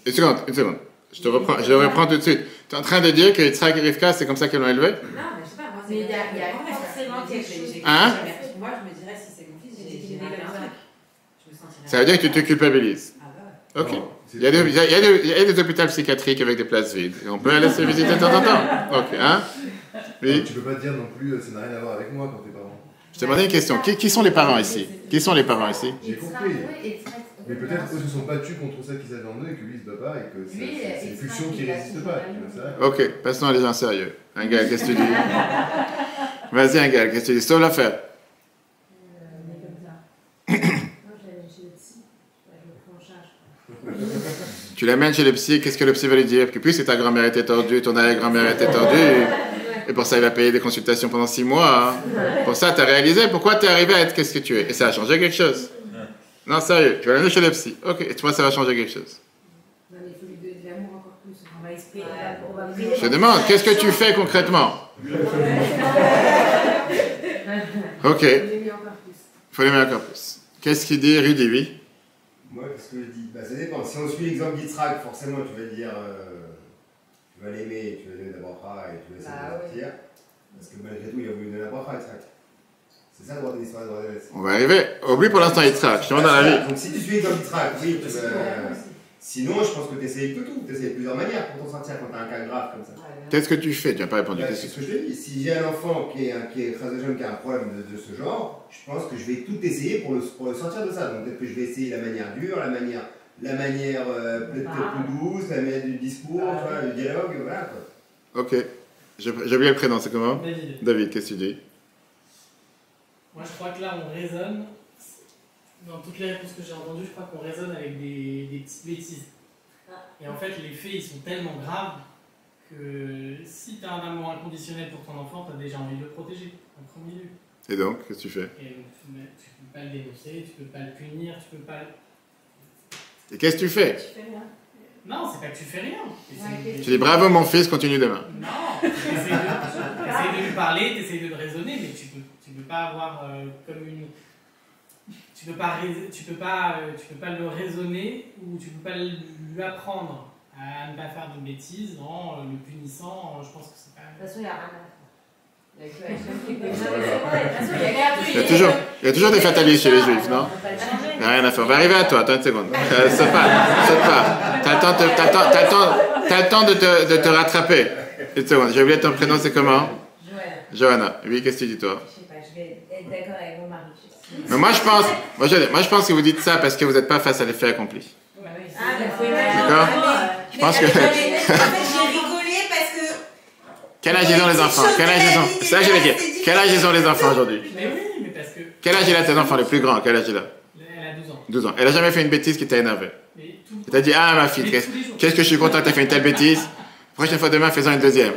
Une seconde, une seconde. Je reprends tout de suite. Tu es en train de dire que Yitzhak et Rivka, c'est comme ça qu'ils l'ont élevé? Non, mais je sais pas, moi, mais il y a forcément quelque chose. Hein? Moi, je me dirais, si c'est mon fils, j'ai dit un truc. Je me sentirais. Ça veut dire que tu te culpabilises. Ah bah. Ok. Il y a des hôpitaux psychiatriques avec des places vides. Et on peut aller se visiter de temps en temps. Ok, hein? Oui. Tu peux pas dire non plus, ça n'a rien à voir avec moi quand t'es parent. Je te demandais une question. Qui sont les parents ici? Qui sont les parents ici? J'ai compris. Mais peut-être eux se sont battus contre ça qu'ils avaient en eux et que lui il se bat pas et que c'est une pulsion qui n'existe pas. Ok, passons à des gens sérieux. Angal, qu'est-ce que tu dis? Vas-y, Angal, qu'est-ce que tu dis? Sauve l'affaire. Tu l'amènes chez le psy, qu'est-ce que le psy va lui dire? Que puisque ta grand-mère était tordue, ton arrière-grand-mère était tordue, et pour ça il va payer des consultations pendant 6 mois. Hein. Pour ça, tu as réalisé pourquoi tu es arrivé à être qu'est-ce que tu es. Et ça a changé quelque chose. Non, sérieux, tu vas l'amener chez le psy. Ok, et tu vois, ça va changer quelque chose. Non, mais il faut lui donner de l'amour encore plus. On va exprimer. Je te demande, qu'est-ce que tu fais concrètement? Ok. Il faut l'aimer encore plus. Qu'est-ce qu'il dit, Rudy, oui? Moi, qu'est-ce que je dis? Bah, ça dépend. Si on suit l'exemple d'Yitzhak, forcément, tu vas dire, tu vas l'aimer, tu vas lui donner la bracha et tu vas essayer de le sortir. Parce que malgré tout, il a voulu donner la bracha à Yitzhak. C'est ça le droit de l'histoire de droit de l'Est. On va arriver. Oublie pour l'instant Yitzhak. Je te demande dans la vie. Donc si tu suis l'exemple d'Yitzhak, oui, tu vas... Sinon, je pense que tu essayes de tout. Tu essayes de plusieurs manières pour t'en sortir quand tu as un cas grave comme ça. Qu'est-ce que tu fais? Tu n'as pas répondu. C'est ce que je te dis. Si j'ai un enfant qui a un problème de ce genre, je pense que je vais tout essayer pour le sortir de ça. Donc peut-être que je vais essayer la manière dure, la manière peut-être plus douce, la manière du discours, tu vois, le dialogue, voilà quoi. Ok. J'ai oublié le prénom, c'est comment? David. David, qu'est-ce que tu dis? Moi, je crois que là, on raisonne. Dans toutes les réponses que j'ai entendues, je crois qu'on raisonne avec des petites bêtises. Et en fait, les faits, ils sont tellement graves que si tu as un amour inconditionnel pour ton enfant, tu as déjà envie de le protéger, en premier lieu. Et donc, qu'est-ce que tu fais? Et donc, tu peux pas le dénoncer, tu peux pas le punir, tu peux pas... Et qu'est-ce que tu fais? Tu fais rien. Non, c'est pas que tu fais rien. Tu dis bravo mon fils, continue demain. Non, tu essaies de lui parler, tu essaies de le raisonner, mais tu peux pas avoir comme une... Tu peux pas le raisonner ou tu peux pas lui apprendre à ne pas faire de bêtises en le punissant. Je pense que c'est pas... De toute façon, il n'y a rien à faire. Il y a toujours des fatalistes chez les juifs, non? Il n'y a rien à faire. On va arriver à toi, attends une seconde. Saute pas. T'as le temps de te rattraper. Une seconde, j'ai oublié ton prénom, c'est comment? Johanna. Johanna. Oui, qu'est-ce que tu dis toi? Je sais pas, je vais être d'accord avec mon mari. Mais moi, je pense que vous dites ça parce que vous n'êtes pas face à l'effet accompli. D'accord. Je pense que... En fait, j'ai rigolé parce que. Quel âge ils ont les enfants? Quel âge ils ont? Ça, je vais dire. Quel âge ils ont les enfants aujourd'hui? Mais oui, mais parce que. Quel âge il a tes enfants, les plus grands? Quel âge il a? Elle a 12 ans. 12 ans. Elle a jamais fait une bêtise qui t'a énervé. Mais tout le Elle t'a dit, ah ma fille, Mais qu'est-ce tous les jours. que je suis content que tu aies fait une telle bêtise. Prochaine fois demain, fais-en une deuxième.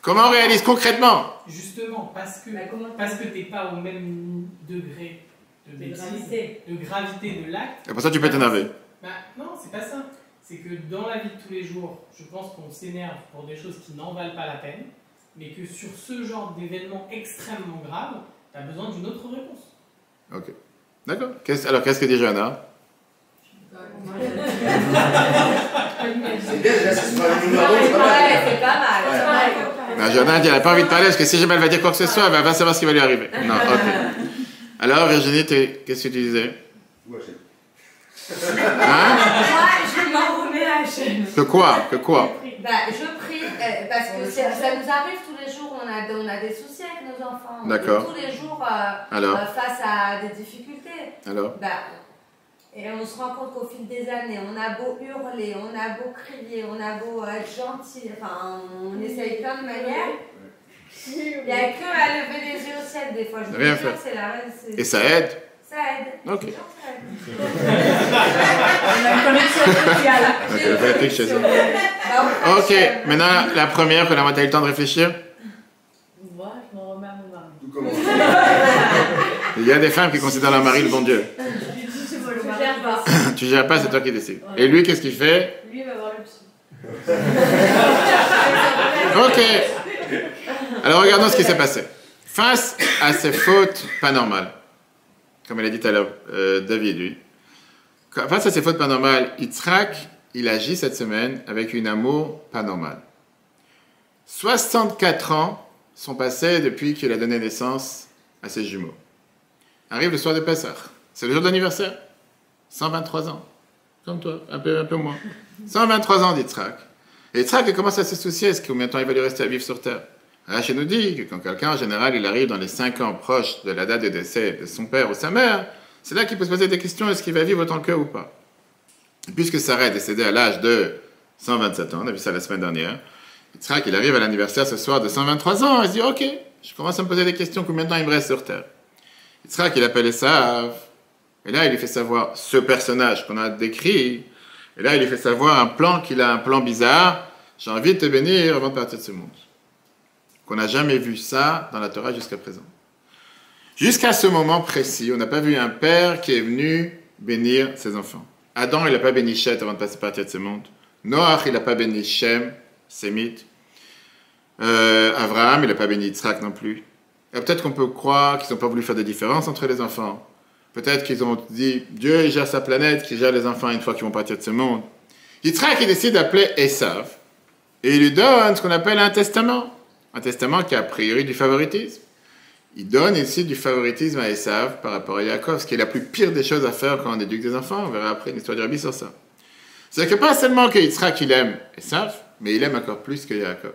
Comment on réalise concrètement? Justement, parce que t'es pas au même degré de bêtise, de gravité de l'acte. Et pour ça, tu peux t'énerver. Bah, non, c'est pas ça. C'est que dans la vie de tous les jours, je pense qu'on s'énerve pour des choses qui n'en valent pas la peine, mais que sur ce genre d'événement extrêmement grave, tu as besoin d'une autre réponse. Ok. D'accord. Alors, qu'est-ce que dit Johanna? C'est bien, déjà, c'est pas le numéro, c'est pas mal. Ouais, c'est pas mal. Non, Johanna, elle n'a pas envie de parler parce que si jamais elle va dire quoi que ce soit, elle va savoir ce qui va lui arriver. Non, ok. Alors, Virginie, qu'est-ce que tu disais? Ouais, c'est- Hein? Moi, je m'en remets à la chaîne. Que quoi? Que quoi? Bah, je prie, parce que ça nous arrive tous les jours, on a des soucis avec nos enfants. D'accord. Tous les jours Alors? face à des difficultés. Alors? Bah, et on se rend compte qu'au fil des années, on a beau hurler, on a beau crier, on a beau être gentil, enfin, on essaye plein de manières. Il n'y a que à lever les yeux au ciel des fois. Je Rien vous jure, faire. c'est la Et ça aide? Ça aide. Ok. C'est sûr, ça aide. On a une connexion sociale. Ok, le fait est que chez eux. Bah, Ok, maintenant, la première, que la t'as eu le temps de réfléchir? Moi, je m'en remets à mon mari. Tout commence. Il y a des femmes qui considèrent leur mari le bon Dieu. Je gère pas. Tu gères pas, c'est toi qui décides. Et lui, qu'est-ce qu'il fait? Lui, il va voir le psy. Ok. Alors regardons ce qui s'est passé. Face à ces fautes pas normales, comme elle a dit tout à l'heure, David, lui. Face à ces fautes pas normales, Yitzhak, il agit cette semaine avec une amour pas normale. 64 ans sont passés depuis qu'il a donné naissance à ses jumeaux. Arrive le soir de Pessah. C'est le jour d'anniversaire. 123 ans. Comme toi, un peu moins. 123 ans d'Yitzhak. Et Yitzhak il commence à se soucier, est-ce que combien de temps il va lui rester à vivre sur Terre? Rachel nous dit que quand quelqu'un, en général, il arrive dans les 5 ans proches de la date de décès de son père ou sa mère, c'est là qu'il peut se poser des questions, est-ce qu'il va vivre autant qu'eux ou pas? Et puisque Sarah est décédée à l'âge de 127 ans, on a vu ça la semaine dernière, Yitzhak, il arrive à l'anniversaire ce soir de 123 ans, il se dit, ok, je commence à me poser des questions, combien de temps il me reste sur Terre? Yitzhak, il appelle Esav, et là, il lui fait savoir ce personnage qu'on a décrit, et là, il lui fait savoir un plan qu'il a, un plan bizarre, j'ai envie de te bénir avant de partir de ce monde. Qu'on n'a jamais vu ça dans la Torah jusqu'à présent. Jusqu'à ce moment précis, on n'a pas vu un père qui est venu bénir ses enfants. Adam, il n'a pas béni Chet avant de passer partir de ce monde. Noach, il n'a pas béni Shem, Sémite. Abraham, il n'a pas béni Yitzhak non plus. Et peut-être qu'on peut croire qu'ils n'ont pas voulu faire de différence entre les enfants. Peut-être qu'ils ont dit, Dieu, il gère sa planète, qu'il gère les enfants une fois qu'ils vont partir de ce monde. Yitzhak, il décide d'appeler Esav. Et il lui donne ce qu'on appelle un testament. Un testament qui a priori du favoritisme. Il donne ici du favoritisme à Esav par rapport à Yaakov, ce qui est la plus pire des choses à faire quand on éduque des enfants. On verra après une histoire du Rabbi sur ça. C'est que pas seulement que Yitzhak, il aime Esav, mais il aime encore plus que Yaakov.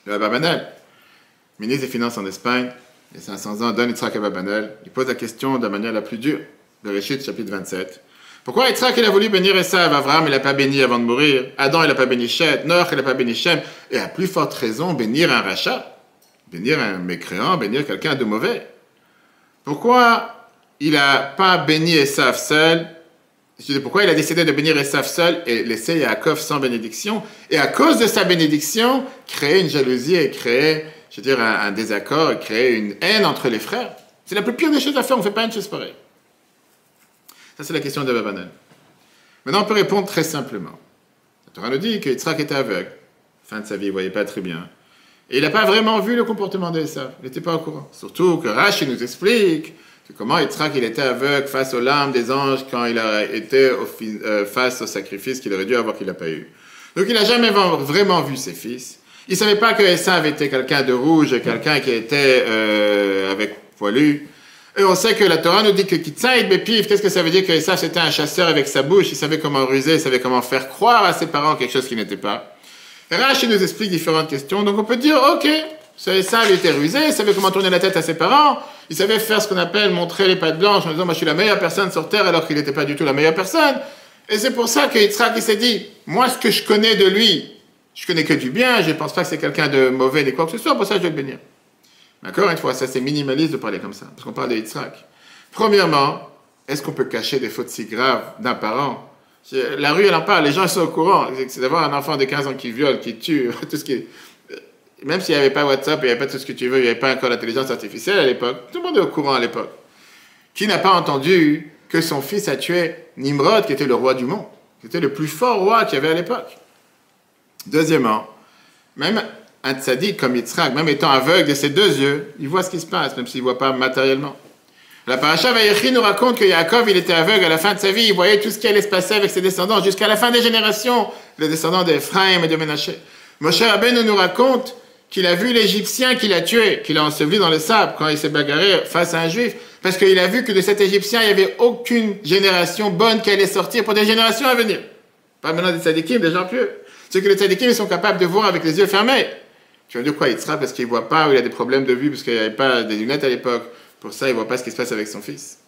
Le Abarbanel, ministre des Finances en Espagne, il y a 500 ans, donne Yitzhak à Abarbanel. Il pose la question de la manière la plus dure. Le Réchit, chapitre 27. Pourquoi Yitzhak, il a voulu bénir Esav? Abraham, il n'a pas béni avant de mourir. Adam, il n'a pas béni Chet. Noach, il n'a pas béni Shem. Et à plus forte raison, bénir un rachat. Bénir un mécréant, bénir quelqu'un de mauvais. Pourquoi il n'a pas béni Esav seul? Pourquoi il a décidé de bénir Esav seul et laisser Yaakov sans bénédiction? Et à cause de sa bénédiction, créer une jalousie et créer, un désaccord et créer une haine entre les frères. C'est la plus pire des choses à faire. On ne fait pas une chose pareille. Ça, c'est la question de Abarbanel. Maintenant, on peut répondre très simplement. La Torah nous dit que Yitzhak était aveugle. Fin de sa vie, il ne voyait pas très bien. Et il n'a pas vraiment vu le comportement d'Esav. Il n'était pas au courant. Surtout que Rashi nous explique que comment Yitzhak il était aveugle face aux larmes des anges quand il a été face au sacrifice qu'il aurait dû avoir qu'il n'a pas eu. Donc il n'a jamais vraiment vu ses fils. Il ne savait pas que Esav était quelqu'un de rouge, quelqu'un qui était avec poilu. Et on sait que la Torah nous dit que Kitsaïd Bepiv, qu'est-ce que ça veut dire que Esav c'était un chasseur avec sa bouche, il savait comment ruser, il savait comment faire croire à ses parents quelque chose qui n'était pas. Et Rashi nous explique différentes questions, donc on peut dire, ok, savait ça, il était rusé, il savait comment tourner la tête à ses parents, il savait faire ce qu'on appelle montrer les pattes blanches en disant moi je suis la meilleure personne sur terre alors qu'il n'était pas du tout la meilleure personne. Et c'est pour ça que Yitzhak il s'est dit, moi ce que je connais de lui, je connais que du bien, je ne pense pas que c'est quelqu'un de mauvais ni quoi que ce soit, pour ça je vais le bénir. D'accord, une fois, ça c'est minimaliste de parler comme ça, parce qu'on parle de Yitzhak. Premièrement, est-ce qu'on peut cacher des fautes si graves d'un parent? La rue elle en parle, les gens ils sont au courant, c'est d'avoir un enfant de 15 ans qui viole, qui tue, tout ce qui... Même s'il n'y avait pas WhatsApp, il n'y avait pas tout ce que tu veux, il n'y avait pas encore l'intelligence artificielle à l'époque, tout le monde est au courant à l'époque. Qui n'a pas entendu que son fils a tué Nimrod, qui était le roi du monde, qui était le plus fort roi qu'il y avait à l'époque? Deuxièmement, même un tzaddik comme Yitzhak, même étant aveugle de ses deux yeux, il voit ce qui se passe, même s'il ne voit pas matériellement. La paracha Vayechi nous raconte que Yaakov, il était aveugle à la fin de sa vie, il voyait tout ce qui allait se passer avec ses descendants, jusqu'à la fin des générations, les descendants d'Ephraïm et de Ménaché. Moshe Rabbeinu nous raconte qu'il a vu l'Égyptien qu'il a tué, qu'il a enseveli dans le sable quand il s'est bagarré face à un Juif, parce qu'il a vu que de cet Égyptien, il n'y avait aucune génération bonne qui allait sortir pour des générations à venir. Pas maintenant des tzadikim, des gens pieux. Ceux que les tzadikim, ils sont capables de voir avec les yeux fermés. Tu vas dire quoi, Yitzhak, parce qu'il ne voit pas, ou il a des problèmes de vue, parce qu'il n'y avait pas des lunettes à l'époque. Pour ça, il ne voit pas ce qui se passe avec son fils.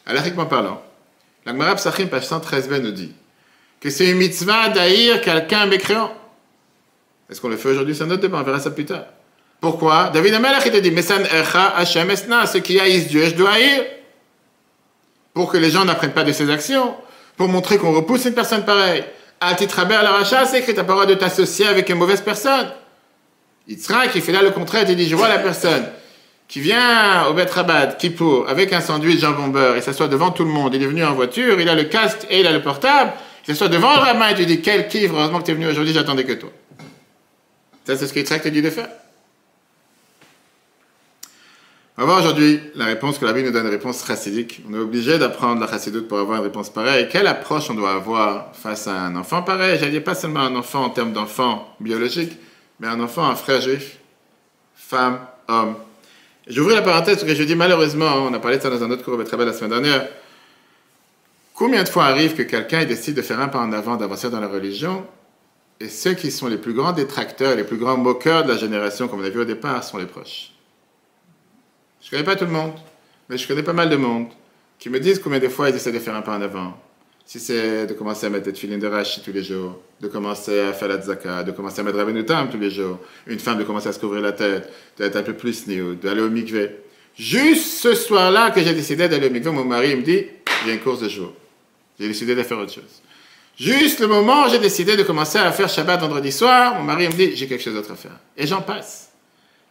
Halachiquement parlant, la Gemara Psachim, page 113b, nous dit que c'est une mitzvah d'haïr quelqu'un mécréant. Est-ce qu'on le fait aujourd'hui? C'est un autre débat, on verra ça plus tard. Pourquoi? David Amelach, il te dit, Mesan Echa Hashem Esna, ceux qui haïssent Dieu, je dois haïr. Pour que les gens n'apprennent pas de ses actions, pour montrer qu'on repousse une personne pareille. Al-Titraber al-Racha, c'est écrit, t'as pas le droit de t'associer avec une mauvaise personne. Yitzhak, il fait là le contraire, il dit, je vois la personne qui vient au Bet Rabad, Kippour, avec un sandwich jambon beurre, il s'assoit devant tout le monde, il est venu en voiture, il a le casque et il a le portable, il s'assoit devant le rabbin et tu dis, quel kivre, heureusement que tu es venu aujourd'hui, j'attendais que toi. Ça, c'est ce que Yitzhak te dit de faire. On va voir aujourd'hui la réponse que la Bible nous donne, une réponse chassidique. On est obligé d'apprendre la chassidoute pour avoir une réponse pareille. Quelle approche on doit avoir face à un enfant pareil? Je ne dis pas seulement un enfant en termes d'enfant biologique, mais un enfant, un frère juif, femme, homme. J'ouvre la parenthèse parce que je dis malheureusement, on a parlé de ça dans un autre cours de travail la semaine dernière, combien de fois arrive que quelqu'un décide de faire un pas en avant, d'avancer dans la religion, et ceux qui sont les plus grands détracteurs, les plus grands moqueurs de la génération, comme on a vu au départ, sont les proches. Je ne connais pas tout le monde, mais je connais pas mal de monde qui me disent combien de fois ils essaient de faire un pas en avant. Si c'est de commencer à mettre des filines de rachi tous les jours, de commencer à faire la tzaka, de commencer à mettre Rabbeinu Tam tous les jours, une femme de commencer à se couvrir la tête, d'être un peu plus sniou, d'aller au mikvé. Juste ce soir-là que j'ai décidé d'aller au mikvé, mon mari me dit, il y a une course de jour. J'ai décidé de faire autre chose. Juste le moment où j'ai décidé de commencer à faire Shabbat vendredi soir, mon mari me dit, j'ai quelque chose d'autre à faire. Et j'en passe.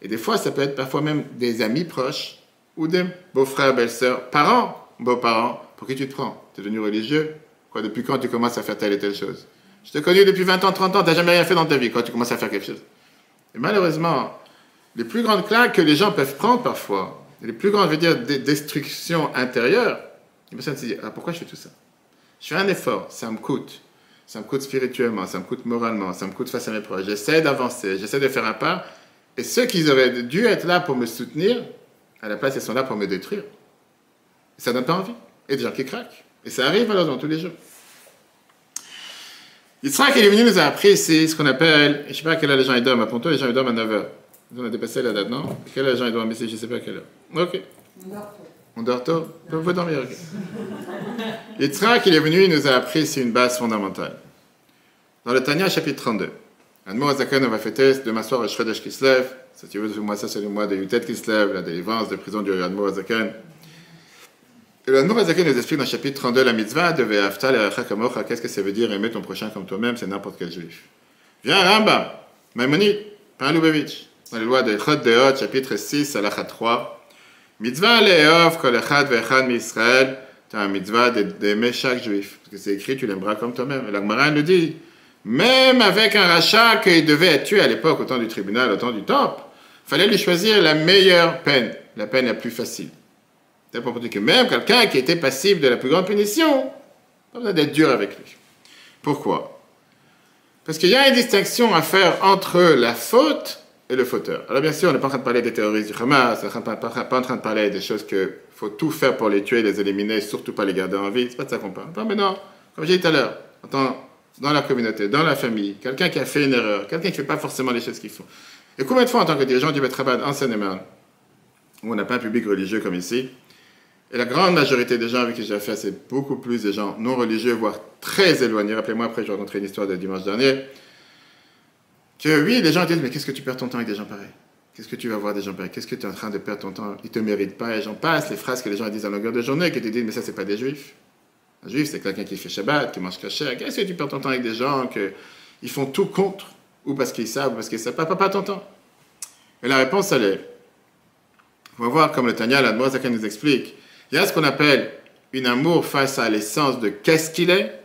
Et des fois, ça peut être parfois même des amis proches, ou des beaux-frères, belles-sœurs, parents, beaux-parents. Pour qui tu te prends? Tu es devenu religieux? Quoi, depuis quand tu commences à faire telle et telle chose? Je t'ai connu depuis 20 ans, 30 ans, tu n'as jamais rien fait dans ta vie quand tu commences à faire quelque chose. Et malheureusement, les plus grandes claques que les gens peuvent prendre parfois, les plus grandes, je veux dire, destructions intérieures, les personnes se disent, ah, pourquoi je fais tout ça? Je fais un effort, ça me coûte. Ça me coûte spirituellement, ça me coûte moralement, ça me coûte face à mes proches. J'essaie d'avancer, j'essaie de faire un pas. Et ceux qui auraient dû être là pour me soutenir, à la place, ils sont là pour me détruire. Et ça donne pas envie. Et des gens qui craquent. Et ça arrive malheureusement tous les jours. Yitzhak, il est venu nous a appris ici ce qu'on appelle, je ne sais pas à quelle heure les gens ils dorment, à Ponto, les gens ils dorment à 9h. On a dépassé la date, non? À quelle heure les gens ils dorment ici? Je ne sais pas à quelle heure. Ok. On dort tôt. On peut dormir, ok. Yitzhak, il est venu, il nous a appris ici une base fondamentale. Dans le Tanya, chapitre 32. Admo Azaken, on va fêter demain soir le Shredesh Kislev. Ça, tu veux, moi, ça c'est le mois de Yutet Kislev, la délivrance de prison du Admo Azaken. Et l'Admo Azaken nous explique dans le chapitre 32 la mitzvah de Ve'afta le'arecha kamocha. Qu'est-ce que ça veut dire aimer ton prochain comme toi-même? C'est n'importe quel juif. Viens Rambam, Maïmonide, Pain Lubavitch, dans les lois de Chod Deot, chapitre 6, halakha 3. Mitzvah le'eov kol echad ve'echad mi-Israël. Tu as un mitzvah d'aimer chaque juif. Parce que c'est écrit, tu l'aimeras comme toi-même. Et la Gemara nous dit, même avec un rachat qu'il devait être tué à l'époque, au temps du tribunal, au temps du temple, il fallait lui choisir la meilleure peine, la peine la plus facile. C'est pour dire que même quelqu'un qui était passible de la plus grande punition, pas besoin d'être dur avec lui. Pourquoi? Parce qu'il y a une distinction à faire entre la faute et le fauteur. Alors bien sûr, on n'est pas en train de parler des terroristes du Hamas, on n'est pas en train de parler des choses qu'il faut tout faire pour les tuer, les éliminer, surtout pas les garder en vie. C'est pas de ça qu'on parle. Non, mais non, comme j'ai dit tout à l'heure, dans la communauté, dans la famille, quelqu'un qui a fait une erreur, quelqu'un qui ne fait pas forcément les choses qu'il faut. Et combien de fois, en tant que dirigeant du Bet Chabad en Seine-et-Marne, où on n'a pas un public religieux comme ici, et la grande majorité des gens avec qui j'ai affaire, c'est beaucoup plus des gens non religieux, voire très éloignés. Rappelez-moi, après, je rencontrais une histoire de dimanche dernier, que oui, les gens disent, mais qu'est-ce que tu perds ton temps avec des gens pareils? Qu'est-ce que tu vas voir des gens pareils? Qu'est-ce que tu es en train de perdre ton temps? Ils ne te méritent pas, et j'en passe, les phrases que les gens disent à longueur de journée, que tu dis, mais ça, c'est pas des juifs. Un juif, c'est quelqu'un qui fait Shabbat, qui mange kasher. Qu'est-ce que tu perds ton temps avec des gens qui font tout contre, ou parce qu'ils savent, ou parce qu'ils ne savent pas ton temps? Et la réponse, elle est, on va voir comme le Tanya, la Moazaka nous explique, il y a ce qu'on appelle une amour face à l'essence de qu'est-ce qu'il est,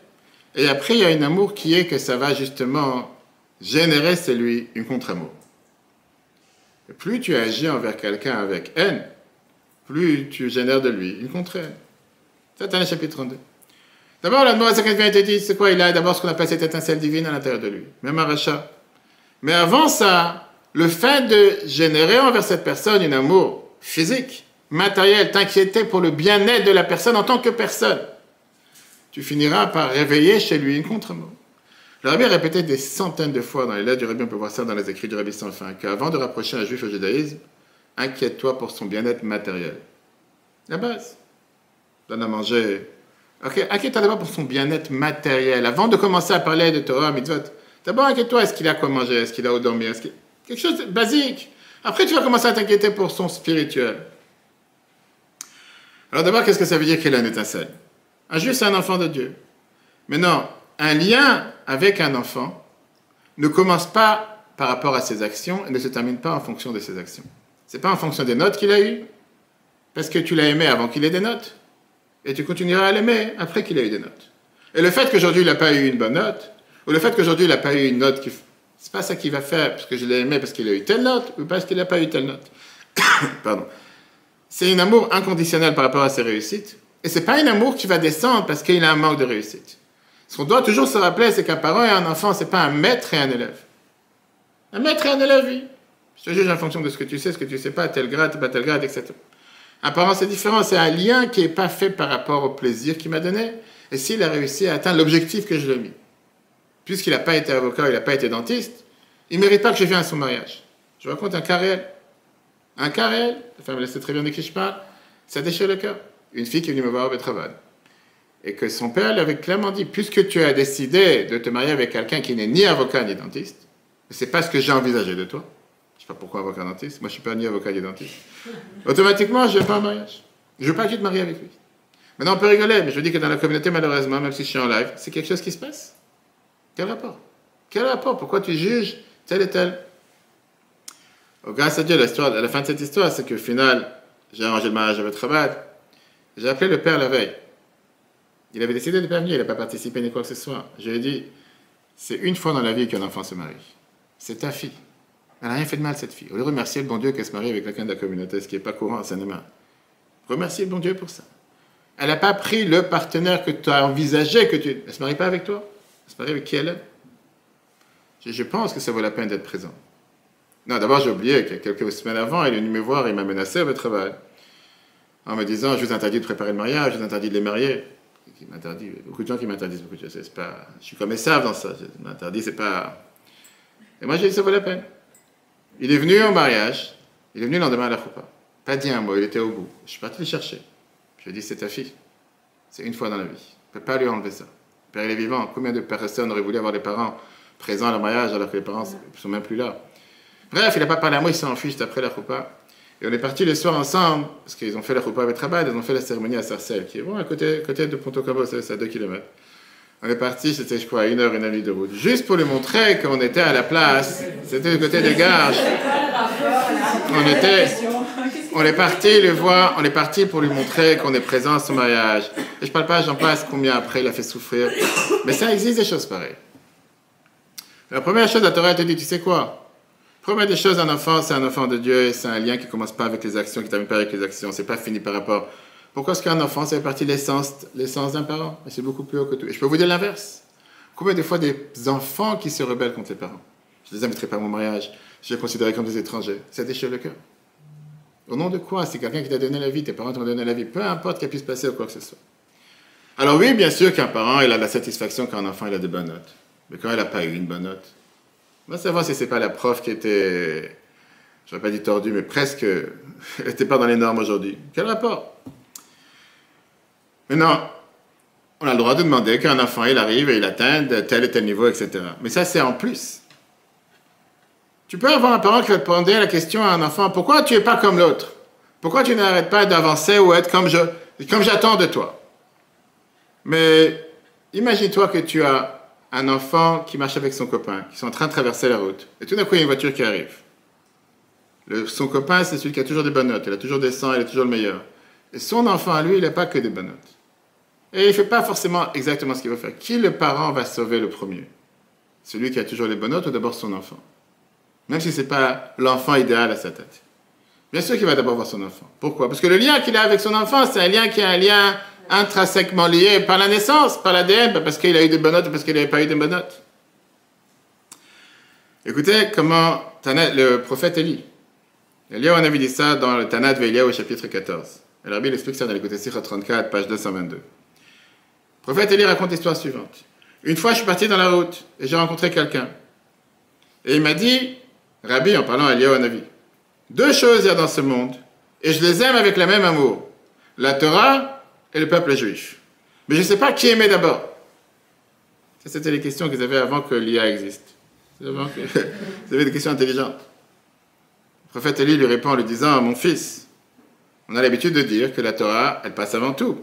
et après il y a une amour qui est que ça va justement générer chez lui une contre-amour. Et plus tu agis envers quelqu'un avec haine, plus tu génères de lui une contre-haine. C'est dans le chapitre 32. D'abord, la Moazaka vient et te dit, c'est quoi? Il a d'abord ce qu'on appelle cette étincelle divine à l'intérieur de lui, même un rachat. Mais avant ça, le fait de générer envers cette personne un amour physique, matériel, t'inquiéter pour le bien-être de la personne en tant que personne, tu finiras par réveiller chez lui une contre-amour. Le Rabbi a répété des centaines de fois dans les lettres du Rabbi, on peut voir ça dans les écrits du Rabbi sans fin, qu'avant de rapprocher un juif au judaïsme, inquiète-toi pour son bien-être matériel. La base. Donne à manger. Ok, inquiète-toi d'abord pour son bien-être matériel. Avant de commencer à parler de Torah, mitzvot, d'abord inquiète-toi, est-ce qu'il a quoi manger, est-ce qu'il a où dormir, quelque chose de basique. Après, tu vas commencer à t'inquiéter pour son spirituel. Alors d'abord, qu'est-ce que ça veut dire qu'il a une étincelle? Un juif, c'est un enfant de Dieu. Mais non, un lien avec un enfant ne commence pas par rapport à ses actions et ne se termine pas en fonction de ses actions. Ce n'est pas en fonction des notes qu'il a eues, parce que tu l'as aimé avant qu'il ait des notes, et tu continueras à l'aimer après qu'il ait eu des notes. Et le fait qu'aujourd'hui il n'a pas eu une bonne note, ou le fait qu'aujourd'hui il n'a pas eu une note, c'est pas ça qui va faire, parce que je l'ai aimé parce qu'il a eu telle note, ou parce qu'il n'a pas eu telle note. Pardon. C'est un amour inconditionnel par rapport à ses réussites, et c'est pas un amour qui va descendre parce qu'il a un manque de réussite. Ce qu'on doit toujours se rappeler, c'est qu'un parent et un enfant, c'est pas un maître et un élève. Un maître et un élève, oui. Je te juge en fonction de ce que tu sais pas, tel grade, pas tel grade, etc. Un parent, c'est différent, c'est un lien qui n'est pas fait par rapport au plaisir qu'il m'a donné, et s'il a réussi à atteindre l'objectif que je lui ai mis. Puisqu'il n'a pas été avocat, il n'a pas été dentiste, il ne mérite pas que je vienne à son mariage. Je vous raconte un cas réel. Un cas réel, la femme elle sait très bien de qui je parle, ça déchire le cœur. Une fille qui est venue me voir au Betravad. Et que son père lui avait clairement dit, puisque tu as décidé de te marier avec quelqu'un qui n'est ni avocat ni dentiste, c'est pas ce que j'ai envisagé de toi. Je ne sais pas pourquoi avocat dentiste, moi je ne suis pas ni avocat ni dentiste. Automatiquement, je n'ai pas un mariage. Je ne veux pas que tu te maries avec lui. Maintenant on peut rigoler, mais je dis que dans la communauté, malheureusement, même si je suis en live, c'est quelque chose qui se passe. Quel rapport? Quel rapport? Pourquoi tu juges tel et tel? Oh, grâce à Dieu, la fin de cette histoire, c'est qu'au final, j'ai arrangé le mariage avec Chabad. J'ai appelé le père la veille. Il avait décidé de ne pas venir, il n'a pas participé ni quoi que ce soit. Je lui ai dit, c'est une fois dans la vie qu'un enfant se marie. C'est ta fille. Elle n'a rien fait de mal, cette fille. On lui remercier le bon Dieu qu'elle se marie avec quelqu'un de la communauté, ce qui n'est pas courant à Seine-et-Marne. Remercier le bon Dieu pour ça. Elle n'a pas pris le partenaire que tu as envisagé, elle ne se marie pas avec toi. Elle se marie avec qui elle est. Je pense que ça vaut la peine d'être présent. Non, d'abord, j'ai oublié que quelques semaines avant, il est venu me voir et il m'a menacé à votre travail. En me disant, je vous interdis de préparer le mariage, je vous interdis de les marier. Il m'interdit, beaucoup de gens qui m'interdisent beaucoup de choses. C'est pas, je suis comme Esav dans ça. Je m'interdis, c'est pas. Et moi, j'ai dit, ça vaut la peine. Il est venu au mariage, il est venu le lendemain à la choupa. Pas dit un mot, il était au bout. Je suis parti le chercher. Je lui ai dit, c'est ta fille. C'est une fois dans la vie. On ne peut pas lui enlever ça. Le père, il est vivant. Combien de personnes auraient voulu avoir les parents présents à leur mariage alors que les parents ne sont même plus là? Bref, il n'a pas parlé à moi, il s'est enfui juste après la choupa. Et on est partis le soir ensemble, parce qu'ils ont fait la choupa avec Rabat, ils ont fait la cérémonie à Sarcelles, qui est bon, à côté de Ponto Cabo, c'est à 2 km. On est partis, c'était je crois à 1h de route, juste pour lui montrer qu'on était à la place, c'était du côté des gages. On est parti le voir, on est parti pour lui montrer qu'on est présent à son mariage. Et je parle pas, j'en passe combien après il a fait souffrir. Mais ça existe des choses pareilles. La première chose, la Torah te dit, tu sais quoi? Première des choses, un enfant, c'est un enfant de Dieu, et c'est un lien qui ne commence pas avec les actions, qui ne termine pas avec les actions, c'est pas fini par rapport. Pourquoi est-ce qu'un enfant, ça fait partie de l'essence d'un parent? Mais c'est beaucoup plus haut que tout. Et je peux vous dire l'inverse. Combien de fois des enfants qui se rebellent contre les parents? Je les inviterai pas à mon mariage, je les considérais comme des étrangers. Ça déchire le cœur. Au nom de quoi? C'est quelqu'un qui t'a donné la vie, tes parents t'ont donné la vie, peu importe qu'il puisse passer ou quoi que ce soit. Alors oui, bien sûr qu'un parent, il a de la satisfaction quand un enfant, il a de bonnes notes. Mais quand il n'a pas eu une bonne note, on va savoir si ce n'est pas la prof qui était j'aurais pas dit tordue, mais presque, elle n'était pas dans les normes aujourd'hui. Quel rapport? Maintenant, on a le droit de demander qu'un enfant, il arrive et il atteint tel et tel niveau, etc. Mais ça, c'est en plus. Tu peux avoir un parent qui va te poser la question à un enfant, pourquoi tu n'es pas comme l'autre? Pourquoi tu n'arrêtes pas d'avancer ou être comme j'attends de toi? Mais imagine-toi que tu as un enfant qui marche avec son copain, qui sont en train de traverser la route, et tout d'un coup, il y a une voiture qui arrive. Son copain, c'est celui qui a toujours des bonnes notes, il a toujours des 100, il est toujours le meilleur. Et son enfant, à lui, il n'a pas que des bonnes notes. Et il ne fait pas forcément exactement ce qu'il veut faire. Qui le parent va sauver le premier? Celui qui a toujours les bonnes notes ou d'abord son enfant? Même si ce n'est pas l'enfant idéal à sa tête. Bien sûr qu'il va d'abord voir son enfant. Pourquoi? Parce que le lien qu'il a avec son enfant, c'est un lien qui est un lien intrinsèquement lié par la naissance, par l'ADN, pas parce qu'il a eu des bonnes notes ou parce qu'il n'avait pas eu des bonnes notes. Écoutez comment le prophète Élie. Eliyahu avait dit ça dans le Tanat Ve'Eliyahu au chapitre 14. Et le Rabbi explique ça dans l'écoute Sikha 34, page 222. Le prophète Élie raconte l'histoire suivante. Une fois, je suis parti dans la route et j'ai rencontré quelqu'un. Et il m'a dit, Rabbi, en parlant à Eliyahu Hanavi, deux choses il y a dans ce monde, et je les aime avec le même amour. La Torah et le peuple juif. Mais je ne sais pas qui aimait d'abord. Ça, c'était les questions qu'ils avaient avant que l'IA existe. Vous avez des questions intelligentes. Le prophète Élie lui répond en lui disant, mon fils, on a l'habitude de dire que la Torah, elle passe avant tout.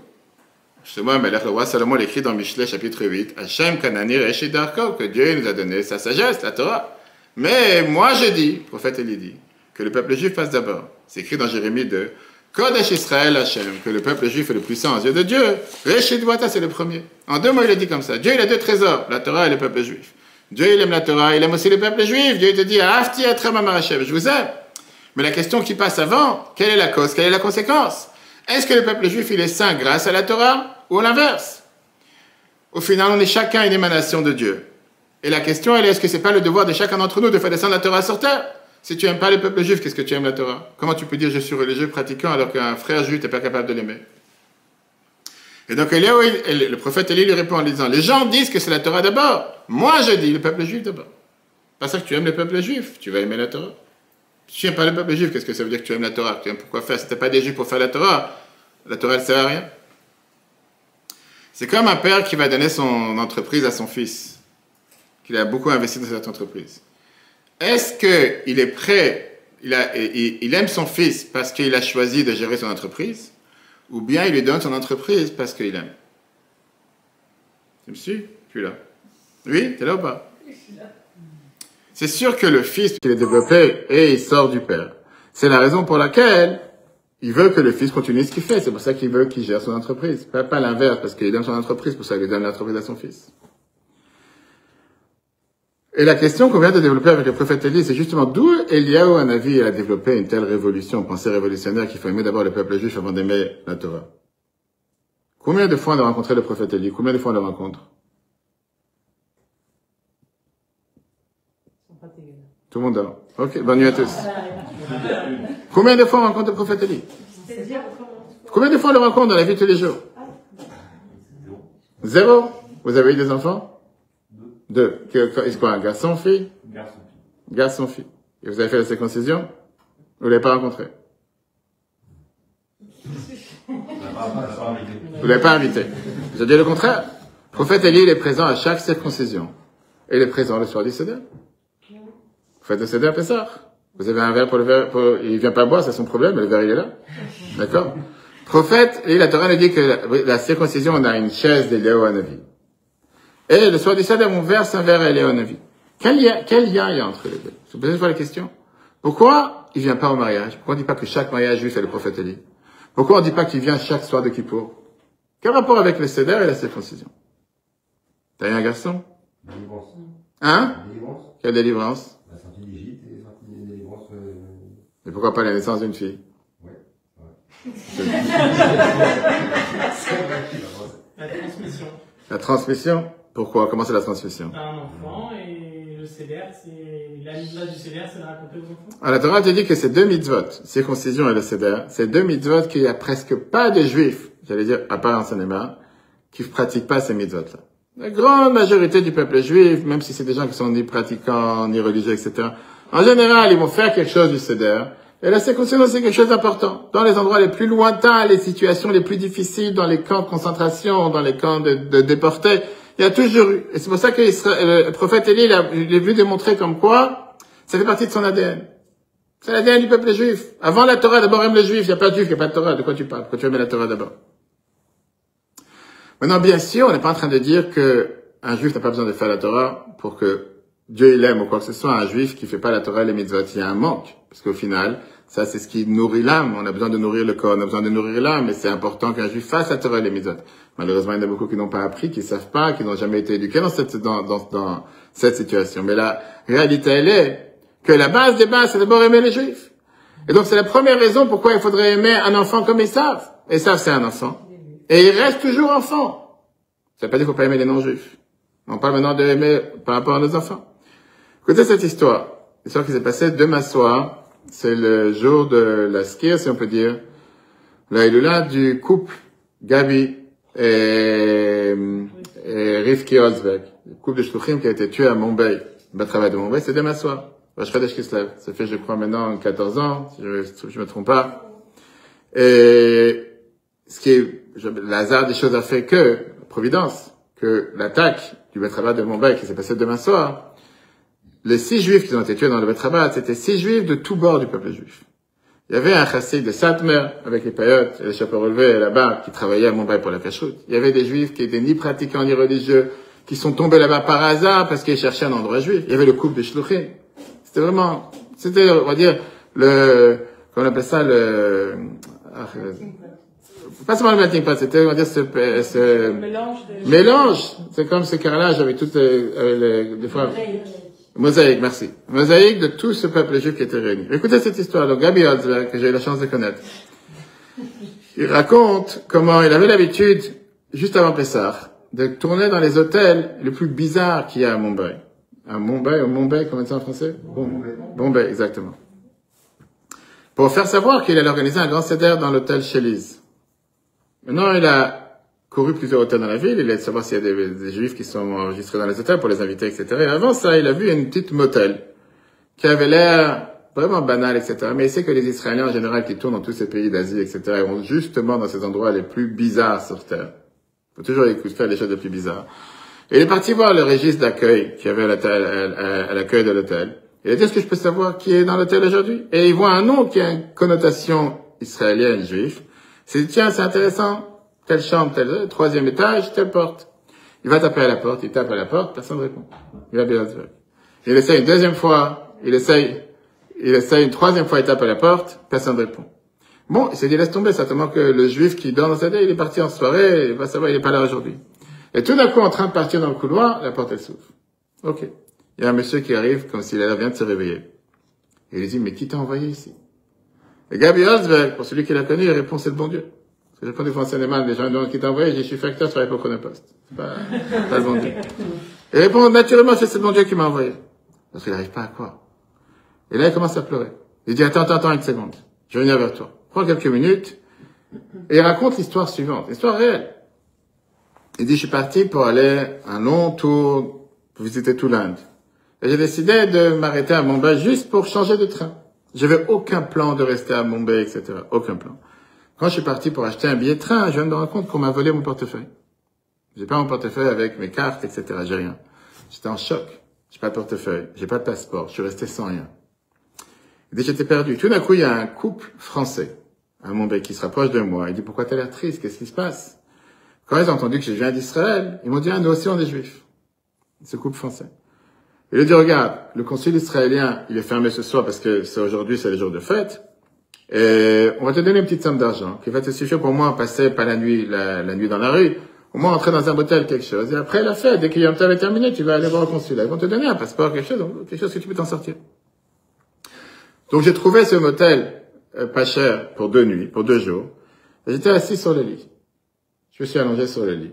Justement, le roi Salomon l'écrit dans Mishlei chapitre 8, Hashem Kanani Reshi Darko, que Dieu nous a donné sa sagesse, la Torah. Mais moi je dis, le prophète Élie dit, que le peuple juif passe d'abord. C'est écrit dans Jérémie 2, Kodesh Israël Hashem, que le peuple juif est le puissant aux yeux de Dieu. Reshi Dwata, c'est le premier. En deux mots, il a dit comme ça. Dieu, il a deux trésors, la Torah et le peuple juif. Dieu, il aime la Torah, il aime aussi le peuple juif. Dieu, il te dit, Afti Atrem Amar Hashem, je vous aime. Mais la question qui passe avant, quelle est la cause, quelle est la conséquence? Est-ce que le peuple juif, il est saint grâce à la Torah ou à l'inverse? Au final, on est chacun une émanation de Dieu. Et la question, elle est, est-ce que c'est pas le devoir de chacun d'entre nous de faire descendre la Torah sur terre? Si tu n'aimes pas le peuple juif, qu'est-ce que tu aimes la Torah? Comment tu peux dire je suis religieux pratiquant alors qu'un frère juif n'est pas capable de l'aimer? Et donc le prophète Élie lui répond en disant, les gens disent que c'est la Torah d'abord. Moi je dis le peuple juif d'abord. Pas ça que tu aimes le peuple juif, tu vas aimer la Torah. Si tu n'aimes pas le peuple juif, qu'est-ce que ça veut dire que tu aimes la Torah? Tu aimes pourquoi faire? Si tu n'as pas des juifs pour faire la Torah, la Torah elle ne sert à rien. C'est comme un père qui va donner son entreprise à son fils, qu'il a beaucoup investi dans cette entreprise. Est-ce qu'il est prêt, il aime son fils parce qu'il a choisi de gérer son entreprise, ou bien il lui donne son entreprise parce qu'il aime? Tu me suis? Tu es là? Oui? Tu es là ou pas? C'est sûr que le fils, il est développé et il sort du père. C'est la raison pour laquelle il veut que le fils continue ce qu'il fait. C'est pour ça qu'il veut qu'il gère son entreprise. Pas l'inverse, parce qu'il aime son entreprise, pour ça qu'il donne l'entreprise à son fils. Et la question qu'on vient de développer avec le prophète Élie, c'est justement d'où Eliyahu Hanavi a développé une telle révolution, pensée révolutionnaire, qu'il faut aimer d'abord le peuple juif avant d'aimer la Torah. Combien de fois on a rencontré le prophète Élie? Combien de fois on le rencontre? Tout le monde dort. Ok, bonne nuit à tous. Combien de fois on rencontre le prophète Élie? Combien de fois on le rencontre dans la vie de tous les jours? Zéro. Vous avez eu des enfants? Deux. Est-ce quoi, un garçon, fille? Garçon, fille. Et vous avez fait la circoncision? Vous ne l'avez pas rencontré? Vous ne l'avez pas invité. Je dis le contraire. Le prophète Élie, il est présent à chaque circoncision. Et il est présent le soir du Seder. Vous faites le Seder à Pessah. Vous avez un verre pour le verre, il vient pas boire, c'est son problème, mais le verre il est là. D'accord? Prophète, et la Torah nous dit que la circoncision, on a une chaise d'Eliyahu Hanavi. Et le soir du Seder, on verse un verre à Eliyahu Hanavi. Quel lien il y a entre les deux? Vous posez une fois la question. Pourquoi il vient pas au mariage? Pourquoi on dit pas que chaque mariage juif est le prophète Élie? Pourquoi on dit pas qu'il vient chaque soir de Kippour? Quel rapport avec le Seder et la circoncision? T'as eu un garçon? Délivrance. Hein? Délivrance. Quelle délivrance? La sortie d'Égypte et la sortie de délivrance. Et pourquoi pas la naissance d'une fille? La transmission. La transmission? Pourquoi? Comment c'est la transmission? T'as un enfant et le Seder, c'est la mitzvah du Seder, c'est de raconter aux enfants. Alors, la Torah te dit que ces deux mitzvot, circoncision et le Seder, c'est deux mitzvot qu'il n'y a presque pas de juifs, j'allais dire, à part en Seine-et-Marne, qui ne pratiquent pas ces mitzvot-là. La grande majorité du peuple juif, même si c'est des gens qui sont ni pratiquants, ni religieux, etc., En général, ils vont faire quelque chose du Seder. Et la circoncision, c'est quelque chose d'important. Dans les endroits les plus lointains, les situations les plus difficiles, dans les camps de concentration, dans les camps de déportés, il y a toujours eu. Et c'est pour ça que le prophète Élie, il est venu démontrer comme quoi, ça fait partie de son ADN. C'est l'ADN du peuple juif. Avant la Torah, d'abord aime les juifs. Il n'y a pas de juifs, il n'y a pas de Torah. De quoi tu parles? Pourquoi tu aimes la Torah d'abord? Maintenant, bien sûr, on n'est pas en train de dire que un juif n'a pas besoin de faire la Torah pour que Dieu il aime ou quoi que ce soit. Un juif qui fait pas la Torah et les mitzvot, il y a un manque. Parce qu'au final, ça c'est ce qui nourrit l'âme. On a besoin de nourrir le corps, on a besoin de nourrir l'âme. Et c'est important qu'un juif fasse la Torah et les mitzvot. Malheureusement, il y en a beaucoup qui n'ont pas appris, qui savent pas, qui n'ont jamais été éduqués dans cette situation. Mais la réalité, elle est que la base des bases, c'est d'abord aimer les juifs. Et donc, c'est la première raison pourquoi il faudrait aimer un enfant comme Esav. Esav, c'est un enfant. Et il reste toujours enfant. Ça veut pas dire qu'il faut pas aimer les non-juifs. On parle maintenant de aimer par rapport à nos enfants. Écoutez cette histoire. L'histoire qui s'est passée demain soir. C'est le jour de la skir, si on peut dire. Là, il est là du couple Gabi et Rivki Olsbeck. Le couple de Shluchim qui a été tué à Mumbai. Le travail de Mumbai, c'est demain soir. Rosh Chodesh Kislev. Ça fait, je crois, maintenant 14 ans, si je me trompe pas. Et ce qui est, le hasard des choses a fait que, Providence, que l'attaque du Betrabat de Mumbai qui s'est passée demain soir, les 6 juifs qui ont été tués dans le Betrabat, c'était 6 juifs de tous bords du peuple juif. Il y avait un chassid de Satmer, avec les paillotes et les chapeaux relevés là-bas, qui travaillait à Mumbai pour la cachoute. Il y avait des juifs qui étaient ni pratiquants ni religieux, qui sont tombés là-bas par hasard parce qu'ils cherchaient un endroit juif. Il y avait le couple de Shluchim. C'était vraiment, c'était, on va dire, qu'on appelle ça pas seulement le melting pot, c'était, on va dire, ce mélange. C'est comme ce carrelage avec toutes des fois. Mosaïque, merci. Mosaïque de tout ce peuple juif qui était réuni. Écoutez cette histoire. Donc, Gabi Holzberg, que j'ai eu la chance de connaître. Il raconte comment il avait l'habitude, juste avant Pessah, de tourner dans les hôtels les plus bizarres qu'il y a à Mumbai. À Mumbai, comment on dit ça en français? Bombay, exactement. Pour faire savoir qu'il allait organiser un grand seder dans l'hôtel Cheliz. Maintenant, il a couru plusieurs hôtels dans la ville, il allait savoir s'il y a des juifs qui sont enregistrés dans les hôtels pour les inviter, etc. Et avant ça, il a vu une petite motel qui avait l'air vraiment banal, etc. Mais il sait que les Israéliens, en général, qui tournent dans tous ces pays d'Asie, etc., vont justement dans ces endroits les plus bizarres sur Terre. Il faut toujours faire les choses les plus bizarres. Et il est parti voir le registre d'accueil qu'il y avait à l'accueil de l'hôtel. Il a dit, est-ce que je peux savoir qui est dans l'hôtel aujourd'hui? Et il voit un nom qui a une connotation israélienne, juif. Il s'est dit, tiens, c'est intéressant. Telle chambre, tel 3e étage, telle porte. Il va taper à la porte, il tape à la porte, personne ne répond. Il va bien. Il essaye une 2e fois, il essaye une 3e fois, il tape à la porte, personne ne répond. Bon, il s'est dit, laisse tomber, certainement que le juif qui dort dans sa tête, il est parti en soirée, il va savoir, il n'est pas là aujourd'hui. Et tout d'un coup, en train de partir dans le couloir, la porte, elle s'ouvre. Ok. Il y a un monsieur qui arrive, comme s'il vient de se réveiller. Et il lui dit, mais qui t'a envoyé ici? Et Gabi Holzberg, pour celui qui l'a connu, il répond, c'est le bon Dieu. Parce que je prends des fois en Seine-et-Marne, les gens demandent qui t'a envoyé, je suis facteur, je travaille pour Chronopost. C'est pas le bon Dieu. Il répond, naturellement, c'est le bon Dieu qui m'a envoyé. Parce qu'il n'arrive pas à croire. Et là, il commence à pleurer. Il dit, attends, une seconde. Je vais venir vers toi. Prends quelques minutes. Et il raconte l'histoire suivante. L'histoire réelle. Il dit, je suis parti pour aller un long tour pour visiter tout l'Inde. Et j'ai décidé de m'arrêter à Mumbai juste pour changer de train. J'avais aucun plan de rester à Mumbai, etc. Aucun plan. Quand je suis parti pour acheter un billet de train, je viens de me rendre compte qu'on m'a volé mon portefeuille. J'ai pas mon portefeuille avec mes cartes, etc. J'ai rien. J'étais en choc. J'ai pas de portefeuille. J'ai pas de passeport. Je suis resté sans rien. Il dit, j'étais perdu. Tout d'un coup, il y a un couple français à Mumbai qui se rapproche de moi. Il dit, pourquoi t'as l'air triste? Qu'est-ce qui se passe? Quand ils ont entendu que je viens d'Israël, ils m'ont dit, ah, nous aussi on est juifs. Ce couple français. Il a dit, regarde, le consul israélien, il est fermé ce soir parce que aujourd'hui, c'est le jour de fête. Et on va te donner une petite somme d'argent qui va te suffire pour moi passer pas la nuit dans la rue, au moins entrer dans un hôtel, quelque chose. Et après la fête, dès que Yom Tov est terminé, tu vas aller voir le consulat. Ils vont te donner un passeport, quelque chose que tu peux t'en sortir. Donc j'ai trouvé ce motel pas cher pour 2 nuits, pour 2 jours. Et j'étais assis sur le lit. Je me suis allongé sur le lit.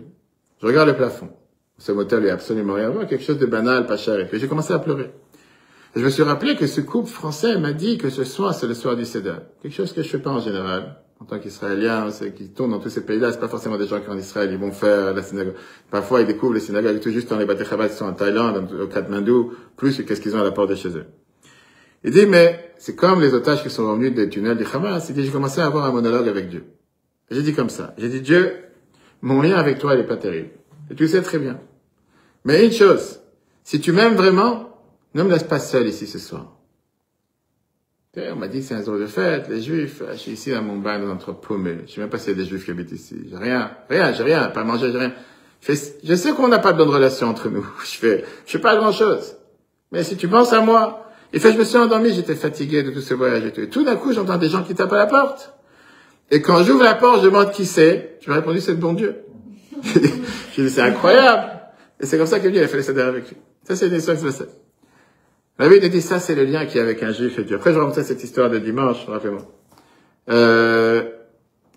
Je regarde le plafond. Ce motel est absolument rien à voir, quelque chose de banal, pas cher. Et puis j'ai commencé à pleurer. Et je me suis rappelé que ce couple français m'a dit que ce soir, c'est le soir du Seder. Quelque chose que je fais pas en général. En tant qu'Israélien, c'est qui tournent dans tous ces pays-là, c'est pas forcément des gens qui en Israël, ils vont faire la synagogue. Parfois, ils découvrent les synagogues tout juste dans les Bate Chabad qui sont en Thaïlande, au Katmandou, plus que qu'est-ce qu'ils ont à la porte de chez eux. Il dit, mais c'est comme les otages qui sont revenus des tunnels du Hamas. Il dit, j'ai commencé à avoir un monologue avec Dieu. J'ai dit comme ça. J'ai dit, Dieu, mon lien avec toi, il est pas terrible. Et tu le sais très bien. Mais une chose, si tu m'aimes vraiment, ne me laisse pas seul ici ce soir. On m'a dit que c'est un jour de fête, les Juifs. Je suis ici dans mon bain, dans notre paumé. Je sais même pas s'il y a des Juifs qui habitent ici. J'ai rien, pas manger, j'ai rien. Je sais qu'on n'a pas de bonne relation entre nous. Je fais pas grand chose. Mais si tu penses à moi, je me suis endormi, j'étais fatigué de tout ce voyage et tout. Et tout d'un coup, j'entends des gens qui tapent à la porte. Et quand j'ouvre la porte, je demande qui c'est. Je me répondu, c'est le bon Dieu. J'ai dit, c'est incroyable. Et c'est comme ça que Dieu a fait le Seder avec lui. Ça, c'est une histoire que je le sais. La Bible dit, ça, c'est le lien qu'il y a avec un Juif et Dieu. Après, je vais raconter cette histoire de dimanche, rappelez-moi.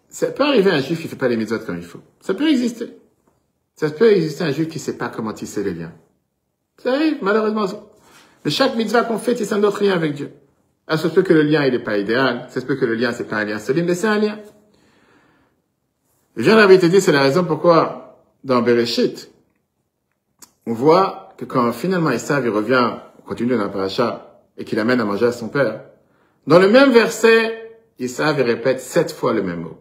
Ça peut arriver un Juif qui fait pas les mitzvot comme il faut. Ça peut exister. Ça peut exister un Juif qui sait pas comment tisser les liens. Ça arrive, malheureusement. Mais chaque mitzvah qu'on fait, c'est un autre lien avec Dieu. Ça se peut que le lien, il est pas idéal. Ça se peut que le lien, c'est pas un lien solide, mais c'est un lien. Et bien, la Bible dit, c'est la raison pourquoi, dans Bereshit, on voit que quand finalement Esav, il revient, on continue dans la paracha, et qu'il amène à manger à son père, dans le même verset, Esav, il répète 7 fois le même mot.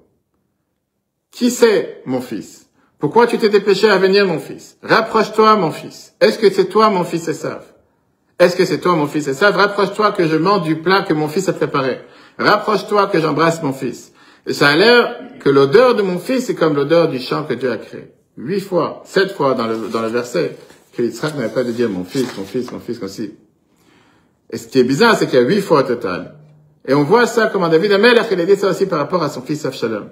Qui c'est, mon fils? Pourquoi tu t'es dépêché à venir, mon fils? Rapproche-toi, mon fils. Est-ce que c'est toi, mon fils Esav? Est-ce que c'est toi, mon fils Esav? Rapproche-toi que je mange du plat que mon fils a préparé. Rapproche-toi que j'embrasse mon fils. Et ça a l'air que l'odeur de mon fils est comme l'odeur du champ que Dieu a créé. 8 fois, 7 fois dans le verset, que Yitzhak n'avait pas de dire mon fils, mon fils, mon fils, comme si. Et ce qui est bizarre, c'est qu'il y a 8 fois au total. Et on voit ça comme David Amelech, il a dit ça aussi par rapport à son fils Avshalom.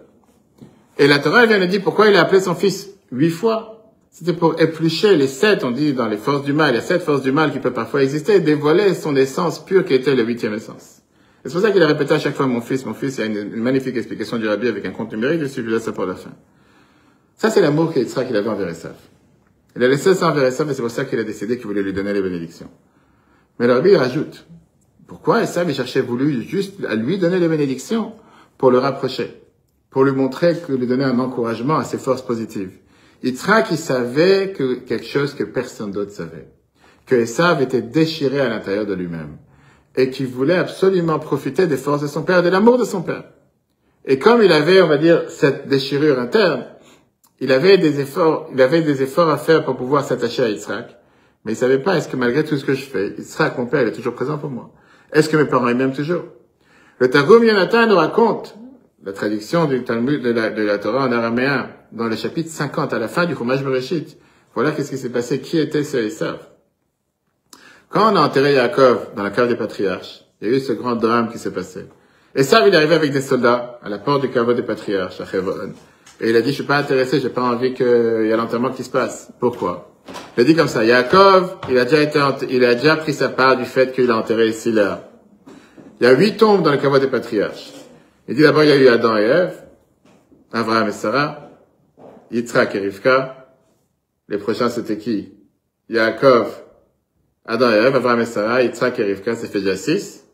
Et la Torah, elle vient de dire pourquoi il a appelé son fils 8 fois. C'était pour éplucher les 7, on dit dans les forces du mal, il y a 7 forces du mal qui peuvent parfois exister, et dévoiler son essence pure qui était le 8e essence. Et c'est pour ça qu'il a répété à chaque fois mon fils, il y a une magnifique explication du Rabbi avec un compte numérique, je suis là ça pour la fin. Ça, c'est l'amour qu'Yitzhak qu'il avait envers Esav. Il a laissé ça envers Esav, et c'est pour ça qu'il a décidé qu'il voulait lui donner les bénédictions. Mais le Rabbi, il rajoute, pourquoi Esav, il voulu juste à lui donner les bénédictions? Pour le rapprocher. Pour lui montrer que lui donner un encouragement à ses forces positives. Yitzhak, il savait que quelque chose que personne d'autre savait. Que Esav était déchiré à l'intérieur de lui-même. Et qu'il voulait absolument profiter des forces de son père, de l'amour de son père. Et comme il avait, on va dire, cette déchirure interne, il avait des efforts à faire pour pouvoir s'attacher à Yitzhak. Mais il savait pas, est-ce que malgré tout ce que je fais, Yitzhak, mon père, il est toujours présent pour moi? Est-ce que mes parents, ils m'aiment toujours? Le Targum Yonatan nous raconte la traduction du Talmud de la Torah en araméen, dans le chapitre 50, à la fin du Chumash Bereshit. Voilà qu'est-ce qui s'est passé, qui était ce Esav. Quand on a enterré Yaakov dans la cave des patriarches, il y a eu ce grand drame qui s'est passé. Esav, il est arrivé avec des soldats à la porte du caveau des patriarches, à Hebron. Et il a dit, je suis pas intéressé, j'ai pas envie qu'il y ait l'enterrement qui se passe. Pourquoi? Il a dit comme ça, Yaakov, il a déjà pris sa part du fait qu'il a enterré ici là. Il y a 8 tombes dans le caveau des patriarches. Il dit d'abord, il y a eu Adam et Ève, Abraham et Sarah, Yitzhak et Rivka. Les prochains, c'était qui? Yaakov, Adam et Ève, Abraham et Sarah, Yitzhak et Rivka, ça fait déjà 6.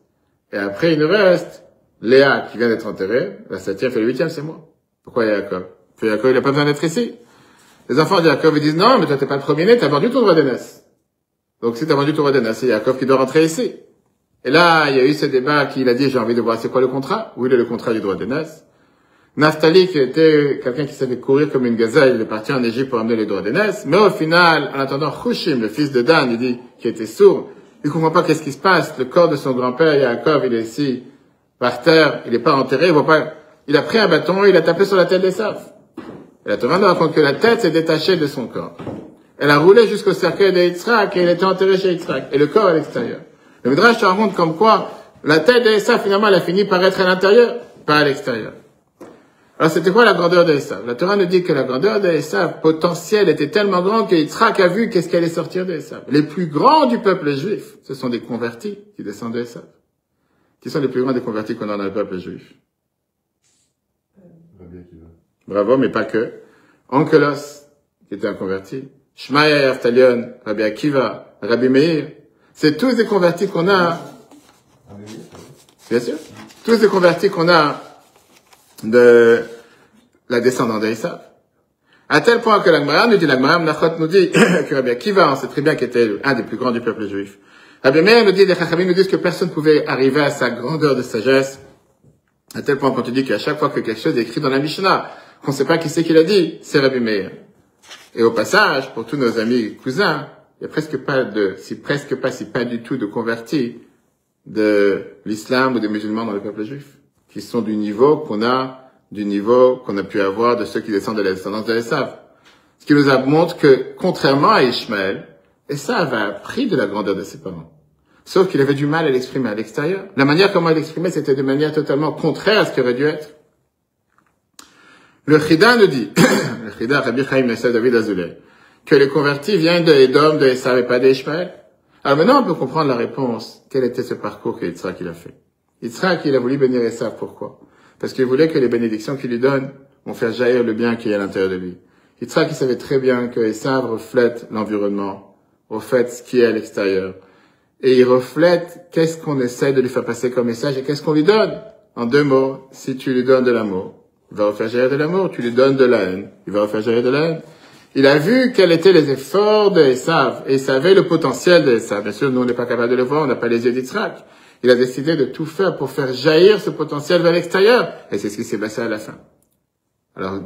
Et après, il nous reste Léa, qui vient d'être enterrée. La 7e fait le 8e, c'est moi. Pourquoi Yaakov? Parce que Yaakov, il n'a pas besoin d'être ici. Les enfants de Yaakov, ils disent, non, mais toi, t'es pas le premier-né, t'as vendu ton droit d'aînesse. Donc, si t'as vendu ton droit d'aînesse, c'est Yaakov qui doit rentrer ici. Et là, il y a eu ce débat qui, il a dit, j'ai envie de voir c'est quoi le contrat. Oui, il est le contrat du droit d'aînesse. Naphtali, qui était quelqu'un qui savait courir comme une gazelle, il est parti en Égypte pour amener les droits d'aînesse. Mais au final, en attendant, Hushim, le fils de Dan, il dit, qui était sourd, il comprend pas qu'est-ce qui se passe. Le corps de son grand-père, Yaakov, il est ici, par terre, il est pas enterré, il voit pas, il a pris un bâton, il a tapé sur la tête d'Esav. Et la Torah nous raconte que la tête s'est détachée de son corps. Elle a roulé jusqu'au cercueil de Yitzhak et il était enterré chez Yitzhak. Et le corps à l'extérieur. Le Midrash te raconte comme quoi la tête d'Esav, finalement, elle a fini par être à l'intérieur, pas à l'extérieur. Alors, c'était quoi la grandeur d'Esav? La Torah nous dit que la grandeur d'Esav potentielle était tellement grande que Yitzhak a vu qu'est-ce qui allait sortir d'Esav. Les plus grands du peuple juif, ce sont des convertis qui descendent d'Esav. Qui sont les plus grands des convertis qu'on a dans le peuple juif? Bravo, mais pas que. Onkelos, qui était un converti. Shmaya et Aftalion, Rabbi Akiva, Rabbi Meir. C'est tous des convertis qu'on a. Bien sûr. Tous des convertis qu'on a de la descendance d'Esav. À tel point que l'Agmara nous dit que Rabbi Akiva, on sait très bien qu'il était un des plus grands du peuple juif. Rabbi Meir nous dit, les Chachamim nous disent que personne ne pouvait arriver à sa grandeur de sagesse, à tel point qu'on te dit qu'à chaque fois que quelque chose est écrit dans la Mishnah, qu'on ne sait pas qui c'est qui l'a dit, c'est Rabbi Meir. Et au passage, pour tous nos amis cousins, il n'y a presque pas, si pas du tout de convertis de l'islam ou des musulmans dans le peuple juif, qui sont du niveau qu'on a pu avoir de ceux qui descendent de la descendance de Esav. Ce qui nous montre que, contrairement à Ishmaël, Esav a appris de la grandeur de ses parents. Sauf qu'il avait du mal à l'exprimer à l'extérieur. La manière comment il l'exprimait, c'était de manière totalement contraire à ce qu'il aurait dû être. Le Chida nous dit, le Chida, Rabbi Chaim Yosef David Azoulay, que les convertis viennent de Edom, de Esav et pas d'Ishmaël. Alors maintenant, on peut comprendre la réponse. Quel était ce parcours que Yitzhak il a fait? Yitzhak, il a voulu bénir Esav. Pourquoi? Parce qu'il voulait que les bénédictions qu'il lui donne vont faire jaillir le bien qui est à l'intérieur de lui. Yitzhak, il savait très bien que Esav reflète l'environnement, reflète ce qui est à l'extérieur. Et il reflète qu'est-ce qu'on essaie de lui faire passer comme message et qu'est-ce qu'on lui donne. En 2 mots, si tu lui donnes de l'amour, il va refaire jaillir de l'amour. Tu lui donnes de la haine, il va refaire jaillir de la haine. Il a vu quels étaient les efforts de Esav et il savait le potentiel de Esav. Bien sûr, nous, on n'est pas capable de le voir, on n'a pas les yeux d'Yitzhak. Il a décidé de tout faire pour faire jaillir ce potentiel vers l'extérieur. Et c'est ce qui s'est passé à la fin. Alors,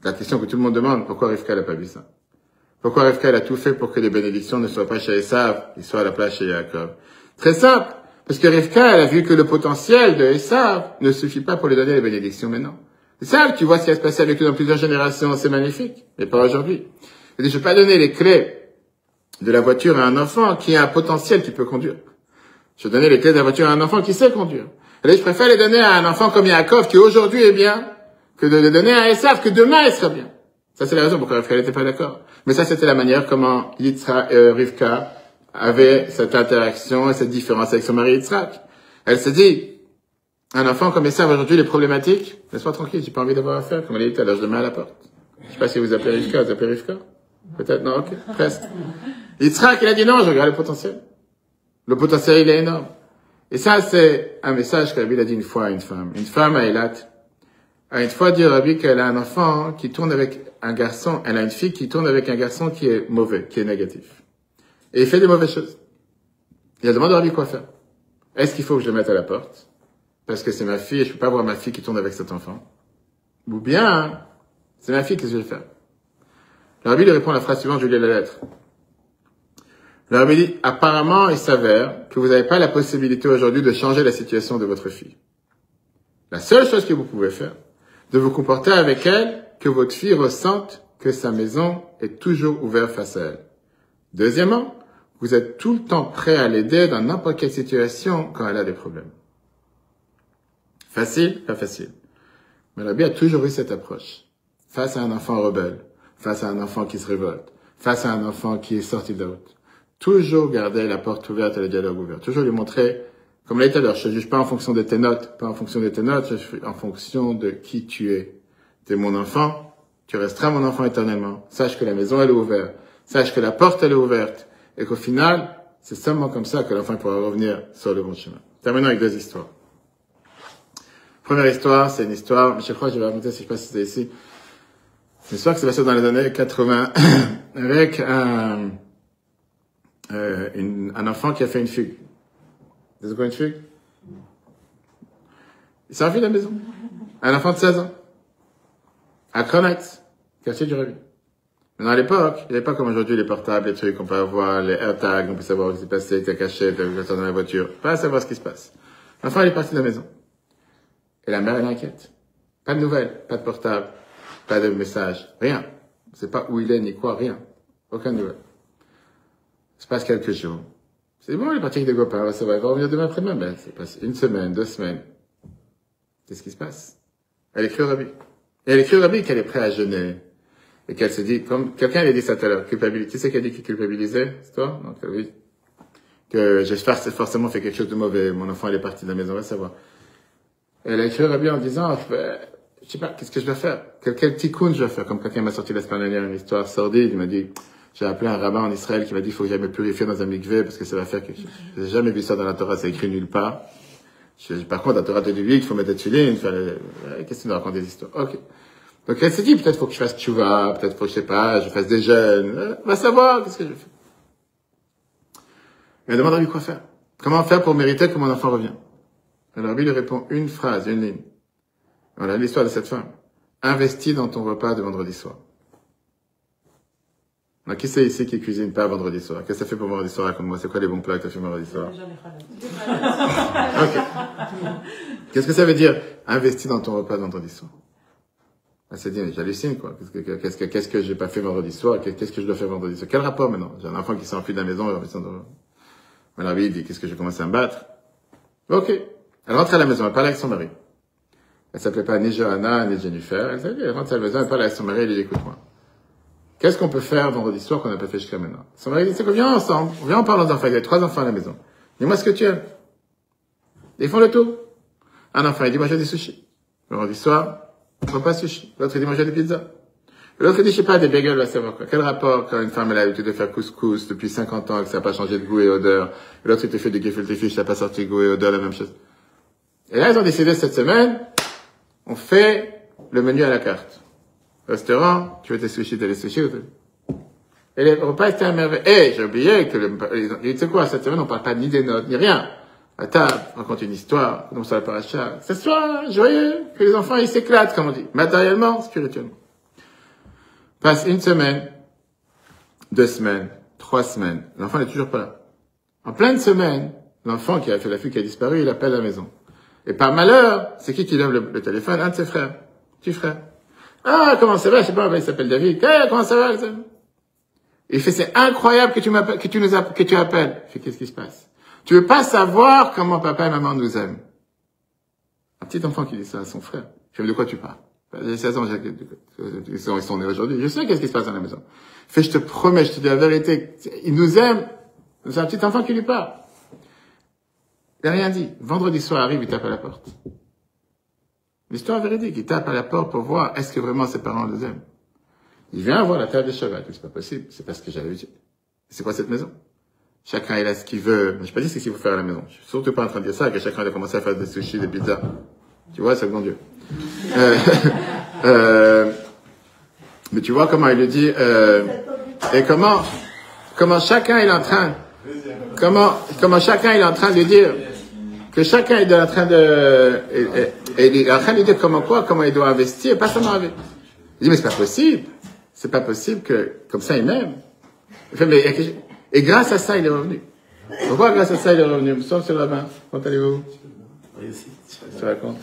la question que tout le monde demande, pourquoi Rivka n'a pas vu ça? Pourquoi Rivka a tout fait pour que les bénédictions ne soient pas chez Esav, ils soient à la place chez Yaakov? Très simple. Parce que Rivka, elle a vu que le potentiel de Esav ne suffit pas pour lui donner les bénédictions maintenant. Esav, tu vois ce qui va se passer avec lui dans plusieurs générations, c'est magnifique. Mais pas aujourd'hui. Je ne vais pas donner les clés de la voiture à un enfant qui a un potentiel qui peut conduire. Je vais donner les clés de la voiture à un enfant qui sait conduire. Et je préfère les donner à un enfant comme Yaakov qui aujourd'hui est bien, que de les donner à Esav que demain il sera bien. Ça, c'est la raison pourquoi Rivka n'était pas d'accord. Mais ça, c'était la manière comment Rivka avait cette interaction et cette différence avec son mari Yitzhak. Elle s'est dit, un enfant comme Esav aujourd'hui, il est problématique. Laisse-moi tranquille, j'ai pas envie d'avoir affaire. Comme elle dit tout à l'heure, je le mets à la porte. Je sais pas si vous appelez Rivka, vous appelez Rivka? Peut-être, non, ok, presque. Yitzhak, il a dit non, je regarde le potentiel. Le potentiel, il est énorme. Et ça, c'est un message que Rabbi a dit une fois à une femme. Une femme à Eilat a une fois dit au Rabbi qu'elle a un enfant qui tourne avec un garçon, elle a une fille qui tourne avec un garçon qui est mauvais, qui est négatif. Et il fait des mauvaises choses. Et elle demande au Rabbi quoi faire. Est-ce qu'il faut que je le mette à la porte? Parce que c'est ma fille et je peux pas voir ma fille qui tourne avec cet enfant. Ou bien, c'est ma fille, qu'est-ce que je vais faire? Le Rabbi lui répond la phrase suivante, je lui lis la lettre. Le Rabbi dit, apparemment, il s'avère que vous n'avez pas la possibilité aujourd'hui de changer la situation de votre fille. La seule chose que vous pouvez faire, de vous comporter avec elle, que votre fille ressente que sa maison est toujours ouverte face à elle. Deuxièmement, vous êtes tout le temps prêt à l'aider dans n'importe quelle situation quand elle a des problèmes. Facile, pas facile. Mais Rabbi a toujours eu cette approche. Face à un enfant rebelle, face à un enfant qui se révolte, face à un enfant qui est sorti de la route. Toujours garder la porte ouverte et le dialogue ouvert. Toujours lui montrer, comme l'a dit tout à l'heure, je ne juge pas en fonction de tes notes, je suis en fonction de qui tu es. Tu es mon enfant, tu resteras mon enfant éternellement. Sache que la maison, elle est ouverte. Sache que la porte, elle est ouverte. Et qu'au final, c'est seulement comme ça que l'enfant pourra revenir sur le bon chemin. Terminons avec 2 histoires. Première histoire, c'est une histoire, je crois que je vais raconter, si je ne sais pas si c'était ici. C'est une histoire qui s'est passée dans les années 80 avec un enfant qui a fait une fugue. Vous savez quoi une fugue? Il s'est enfui de la maison. Un enfant de 16 ans. À Kronitz, quartier du Rabbi. Mais à l'époque, il n'y avait pas comme aujourd'hui les portables, les trucs, on peut avoir les AirTags, on peut savoir ce qui s'est passé, t'as caché, t'as vu quelqu'un dans la voiture. Pas à savoir ce qui se passe. L'enfant, il est parti de la maison. Et la mère, elle est inquiète. Pas de nouvelles, pas de portable, pas de message, rien. On ne sait pas où il est ni quoi, rien. Aucune nouvelle. Il se passe quelques jours. C'est bon, il est parti avec des copains, ça va revenir demain après-demain, mais ça passe 1 semaine, 2 semaines. Qu'est-ce qui se passe? Elle écrit au Rabbi. Et elle écrit au Rabbi qu'elle est prête à jeûner. Et qu'elle se dit, comme quelqu'un l'a dit ça tout à l'heure, culpabilité. Tu sais qu'elle dit qu'il culpabilisait? C'est toi? Non, qu'elle dit que j'ai forcément fait quelque chose de mauvais. Mon enfant, il est parti de la maison, on va savoir. Et elle a écrit au Rabbi en disant, je sais pas, qu'est-ce que je dois faire? Quel tikkun je dois faire? Comme quelqu'un m'a sorti la semaine dernière une histoire sordide, il m'a dit, j'ai appelé un rabbin en Israël qui m'a dit, il faut que j'aille me purifier dans un mikvé parce que ça va faire quelque chose. J'ai jamais vu ça dans la Torah, c'est écrit nulle part. Par contre, la Torah te dit, qu'il faut mettre des tefilines, qu'est-ce que tu nous racontes des histoires? Ok. Donc elle s'est dit, peut-être faut que je fasse tchouva, peut-être faut que je sais pas, je fasse des jeûnes, on va savoir, qu'est-ce que je fais? Et elle demande à lui quoi faire. Comment faire pour mériter que mon enfant revienne? Alors lui lui répond une phrase, une ligne. Voilà l'histoire de cette femme. Investis dans ton repas de vendredi soir. Alors, qui c'est ici qui cuisine pas vendredi soir? Qu'est-ce que ça fait pour vendredi soir? Raconte-moi, c'est quoi les bons plats que tu as fait vendredi soir? Ok. Qu'est-ce que ça veut dire? Investis dans ton repas de vendredi soir. Ah, c'est dit, j'hallucine, quoi. Qu'est-ce que j'ai pas fait vendredi soir? Qu'est-ce que je dois faire vendredi soir? Quel rapport maintenant? J'ai un enfant qui s'enfuit de la maison, alors lui, il dit, qu'est-ce que j'ai commencé à me battre? Ok. Elle rentre à la maison, elle parle avec son mari. Elle s'appelait pas ni Johanna, ni Jennifer. Elle rentre à la maison, elle parle avec son mari, elle dit, écoute-moi. Qu'est-ce qu'on peut faire vendredi soir qu'on n'a pas fait jusqu'à maintenant? Son mari dit, c'est qu'on vient ensemble, viens on parle aux enfants, il y a 3 enfants à la maison. Dis-moi ce que tu aimes. Ils font le tout. Un enfant, il dit, moi j'ai des sushis. Le vendredi soir, on ne pas sushi. L'autre, il dit, moi j'ai des pizzas. L'autre, il dit, je sais pas, des bagels, va savoir quoi. Quel rapport quand une femme, elle a l'habitude de faire couscous depuis 50 ans, que ça n'a pas changé de goût et odeur. Et l'autre, il te fait du gefilte fish, ça n'a pas sorti de goût et odeur, la même chose. Et là, ils ont décidé cette semaine, on fait le menu à la carte. Restaurant, tu veux tes sushis, t'as les sushis ou t'as... Et les repas étaient à merveille. Eh, j'ai oublié que tu sais quoi, cette semaine, on parle pas ni des notes, ni rien. À table, on raconte une histoire, donc ça la paracha. Que ce soit joyeux, que les enfants, ils s'éclatent, comme on dit. Matériellement, spirituellement. Passe 1 semaine, 2 semaines, 3 semaines. L'enfant n'est toujours pas là. En pleine semaine, l'enfant qui a fait la fuite, qui a disparu, il appelle à la maison. Et par malheur, c'est qui lève le téléphone? Un de ses frères. Petit frère. Ah, comment ça va? Je sais pas, il s'appelle David. Hey, comment ça va? Il fait, c'est incroyable que tu m'appelles, que tu appelles. Je fais, qu'est-ce qui se passe? Tu veux pas savoir comment papa et maman nous aiment. Un petit enfant qui dit ça à son frère. Je fais, de quoi tu parles? J'ai 16 ans, ils sont nés aujourd'hui. Je sais qu'est-ce qui se passe dans la maison. Fait, je te promets, je te dis la vérité. Ils nous aiment. C'est un petit enfant qui lui parle. Il n'a rien dit. Vendredi soir arrive, il tape à la porte. L'histoire véridique. Il tape à la porte pour voir est-ce que vraiment ses parents les aiment. Il vient voir la table de Shabbat. C'est pas possible. C'est pas ce que j'avais dit. C'est quoi cette maison? Chacun il a ce qu'il veut. Mais je n'ai pas dit ce qu'il faut faire à la maison. Je suis surtout pas en train de dire ça, que chacun a commencé à faire des sushis, des pizzas. Tu vois, c'est le bon Dieu. Mais tu vois comment il le dit, et comment chacun il est en train, comment chacun il est en train de dire, que chacun est en train de, et il est en train de dire comment il doit investir, pas seulement avec. Il dit, mais c'est pas possible que, comme ça il m'aime. Et grâce à ça il est revenu. Pourquoi grâce à ça il est revenu? Nous sommes sur le rabbin. Comment allez-vous? Je te raconte.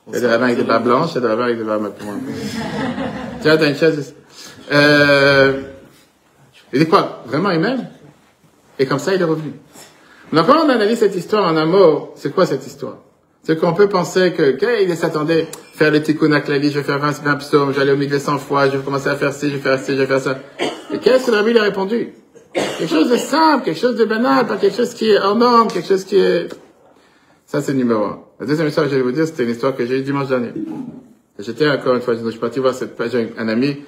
Il y a des rabbins avec des bas blanches, il y a des rabbins avec des bas marrons. Tiens, t'as une chaise. Il dit quoi? Vraiment, il m'aime? Et comme ça, il est revenu. Donc, quand on analyse cette histoire en un mot, c'est quoi cette histoire? C'est qu'on peut penser qu'il s'attendait faire les tikkun haklali, je vais faire 20 psaumes, je vais aller au mikvé 100 fois, je vais commencer à faire ci, je vais faire ci, je vais faire ça. Et qu'est-ce que le rabbi lui a répondu? Quelque chose de simple, quelque chose de banal, pas quelque chose qui est hors norme, quelque chose qui est... Ça, c'est le numéro 1. La deuxième histoire que j'allais vous dire, c'était une histoire que j'ai eue dimanche dernier. J'étais encore une fois, je suis parti voir cette page avec un ami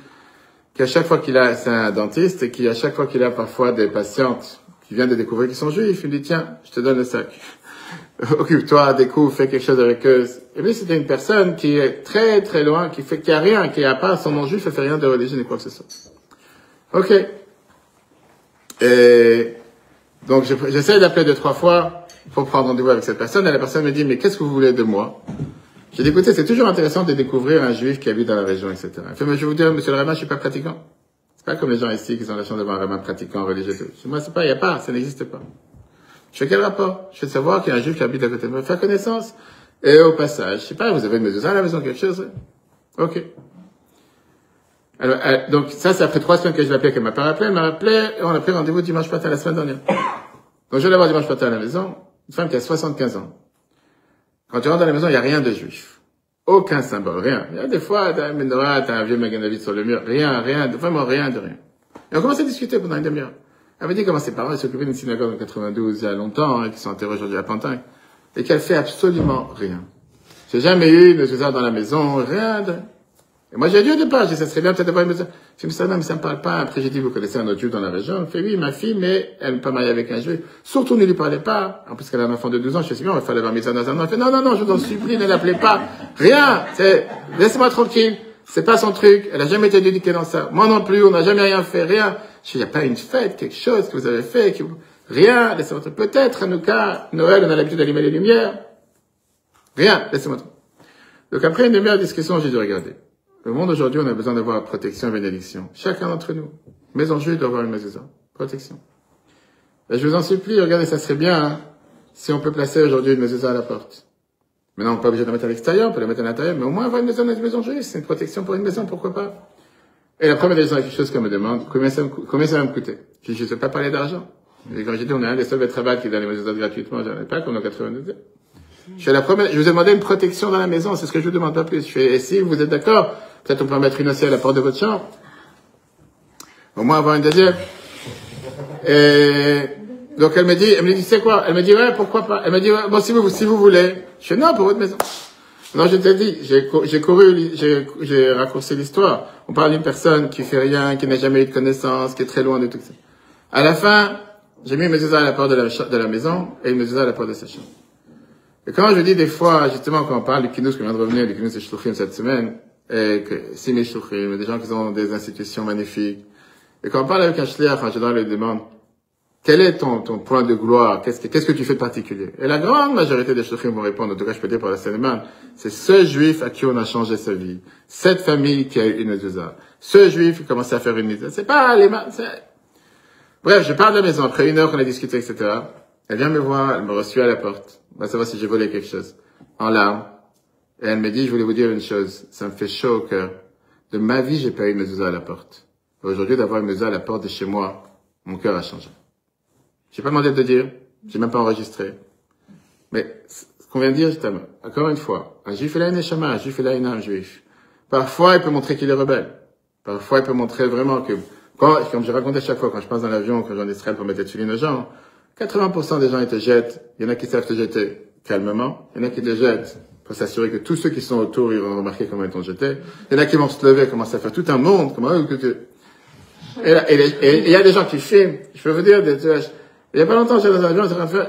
qui à chaque fois c'est un dentiste, et qui à chaque fois qu'il a parfois des patientes qui viennent de découvrir qu'ils sont juifs, il me dit, tiens, je te donne le sac. Occupe-toi, découvre, fais quelque chose avec eux. Et lui, c'était une personne qui est très, très loin, qui a rien, qui a pas son nom juif, elle fait rien de religieux ni quoi que ce soit. Ok. Et donc, j'essaie d'appeler 2-3 fois pour prendre rendez-vous avec cette personne, et la personne me dit, mais qu'est-ce que vous voulez de moi? J'ai dit, écoutez, c'est toujours intéressant de découvrir un juif qui habite dans la région, etc. Elle fait, mais je vais vous dire, monsieur le rabbin, je suis pas pratiquant. C'est pas comme les gens ici qui ont la chance d'avoir un rabbin pratiquant, religieux. Chez moi, il y a pas, ça n'existe pas. Je fais quel rapport? Je fais savoir qu'il y a un juif qui habite à côté de moi, faire connaissance. Et au passage, je sais pas, vous avez une mezuzah à la maison, quelque chose? Ok. Alors, donc, ça après 3 semaines que je l'appelais, qu'elle m'a pas rappelé, elle m'a rappelé, et on a pris rendez-vous dimanche matin, la semaine dernière. Donc, je vais la voir dimanche matin à la maison, une femme qui a 75 ans. Quand tu rentres dans la maison, il n'y a rien de juif. Aucun symbole, rien. Il y a des fois, t'as un menorah, t'as un vieux Magen David sur le mur, rien, vraiment rien de rien. Et on commence à discuter pendant une demi-heure. Elle m'a dit comment ses parents s'occupaient d'une synagogue en 92, il y a longtemps, et qui sont enterrés aujourd'hui à Pantin, et qu'elle fait absolument rien. J'ai jamais eu une mezuzah dans la maison, rien de... Et moi, j'ai dit au départ, j'ai dit, ça serait bien peut-être d'avoir une mezuzah. Je me suis dit, non, mais ça me parle pas. Après, j'ai dit, vous connaissez un autre juif dans la région? Elle fait, oui, ma fille, mais elle n'est pas mariée avec un juif. Surtout, ne lui parlez pas. En plus, qu'elle a un enfant de 12 ans, je suis bien, on va faire la bar mitzvah dans un an. Elle fait, non, je vous en supplie, ne l'appelez pas. Rien. Laissez-moi tranquille. C'est pas son truc. Elle a jamais été éduquée dans ça. Moi non plus, on n'a jamais rien fait, rien. Je dis, il n'y a pas une fête, quelque chose que vous avez fait, Rien, laissez-moi tranquille. Peut-être, Hanouka, Noël, on a l'habitude d'allumer les lumières. Rien, laissez-moi tranquille. Donc après une demi-heure de discussion, j'ai dit, regardez. Le monde aujourd'hui, on a besoin d'avoir protection et bénédiction. Chacun d'entre nous. Maison juive doit avoir une mezuzah. Protection. Et je vous en supplie, regardez, ça serait bien, hein, si on peut placer aujourd'hui une mezuzah à la porte. Maintenant, on n'est pas obligé de la mettre à l'extérieur, on peut la mettre à l'intérieur, mais au moins avoir une maison juive, c'est une protection pour une maison, pourquoi pas? Et la première des gens a quelque chose qu'on me demande, combien ça va me coûter? Je ne sais pas parler d'argent. Et quand j'ai dit, on est un des seuls travail qui donne les mezuzahs gratuitement, j'en ai pas, qu'on a 92. Je vous ai demandé une protection dans la maison, c'est ce que je vous demande, pas plus. Je fais, et si vous êtes d'accord, peut-être on peut en mettre une aussi à la porte de votre chambre. Au moins avoir une deuxième. Et donc elle me dit, c'est quoi? Elle me dit, ouais, pourquoi pas? Elle me dit, ouais, bon, si vous voulez. Je fais, non, pour votre maison. Non, je t'ai dit, j'ai raccourci l'histoire. On parle d'une personne qui fait rien, qui n'a jamais eu de connaissance, qui est très loin de tout ça. À la fin, j'ai mis une mezuzah à la porte de la maison et une mezuzah à la porte de sa chambre. Et quand je dis des fois, justement, quand on parle du kinous, qui vient de revenir, du kinous et shluchim cette semaine, et que, si mes shluchim, des gens qui ont des institutions magnifiques, et quand on parle avec un shliach, en général, il demande, quel est ton point de gloire? Qu'est-ce que tu fais de particulier? Et la grande majorité des shluchim vont répondre, en tout cas, je peux dire pour la Sénéman, c'est ce juif à qui on a changé sa vie. Cette famille qui a eu une mezuzah. Ce juif qui a commencé à faire une mezuzah. C'est pas les mains, bref, je pars de la maison, après une heure qu'on a discuté, etc. Elle vient me voir, elle me reçoit à la porte. On va savoir si j'ai volé quelque chose. En larmes. Et elle me dit, je voulais vous dire une chose. Ça me fait chaud au cœur. De ma vie, j'ai pas eu une mezuzah à la porte. Aujourd'hui, d'avoir une mezuzah à la porte de chez moi, mon cœur a changé. J'ai pas demandé de dire. J'ai même pas enregistré. Mais, ce qu'on vient de dire, encore une fois, un juif, il a une neshama, un juif, il a une âme juif. Parfois, il peut montrer qu'il est rebelle. Parfois, il peut montrer vraiment que, comme je racontais chaque fois, quand je passe dans l'avion, quand je vais en Israël pour mettre des tefilines aux gens, 80% des gens, ils te jettent. Il y en a qui savent te jeter calmement. Il y en a qui te jettent pour s'assurer que tous ceux qui sont autour, ils vont remarquer comment ils t'ont jeté. Il y en a qui vont se lever, commencer à faire tout un monde, et il y a des gens qui filment. Je peux vous dire, il y a pas longtemps, j'étais dans un avion,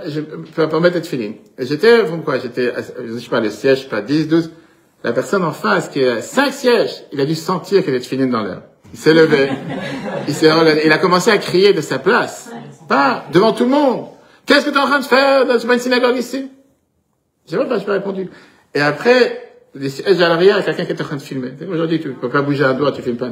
je peux pas mettre de tefilines. Et je sais pas, le siège, je sais pas, 10, 12. La personne en face, qui a 5 sièges, il a dû sentir qu'il y avait des tefilines dans l'air. Il s'est levé. Il a commencé à crier de sa place. Pas devant tout le monde. Qu'est-ce que tu es en train de faire? C'est pas une synagogue ici? J'ai pas répondu. Et après, j'ai à l'arrière, quelqu'un qui est en train de filmer. Aujourd'hui, tu peux pas bouger un doigt, tu filmes pas.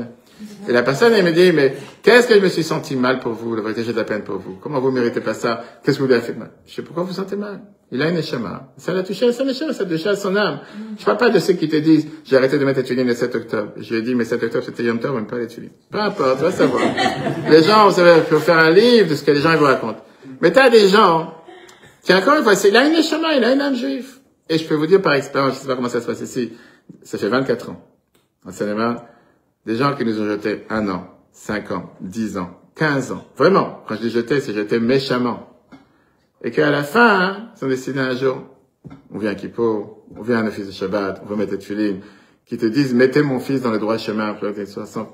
Et la personne, elle me dit, mais qu'est-ce que je me suis senti mal pour vous? La vérité, j'ai de la peine pour vous. Comment vous méritez pas ça? Qu'est-ce que vous lui avez fait mal? Je sais pourquoi vous sentez mal. Il a une neshama. Ça l'a touché à sa neshama, ça a touché à son âme. Je parle pas de ceux qui te disent, j'ai arrêté de mettre les tulines le 7 octobre. Je lui ai dit, mais 7 octobre, c'était Yom Tov, même pas les tulines. Peu importe, tu vas savoir. Les gens, vous savez, il faut faire un livre de ce que les gens, ils vous racontent. Mais t'as des gens, qui encore une fois, il a une neshama, il a une âme juive. Et je peux vous dire par expérience, je sais pas comment ça se passe ici. Ça fait 24 ans. En Seine-et-Marne, des gens qui nous ont jetés 1 an, 5 ans, 10 ans, 15 ans. Vraiment. Quand je dis jeter, c'est jeter méchamment. Et qu'à la fin, hein, ils ont décidé un jour, on vient à Kippo, on vient à un office de Shabbat, on va mettre des tefilines, qui te disent, mettez mon fils dans le droit chemin, pour que 60.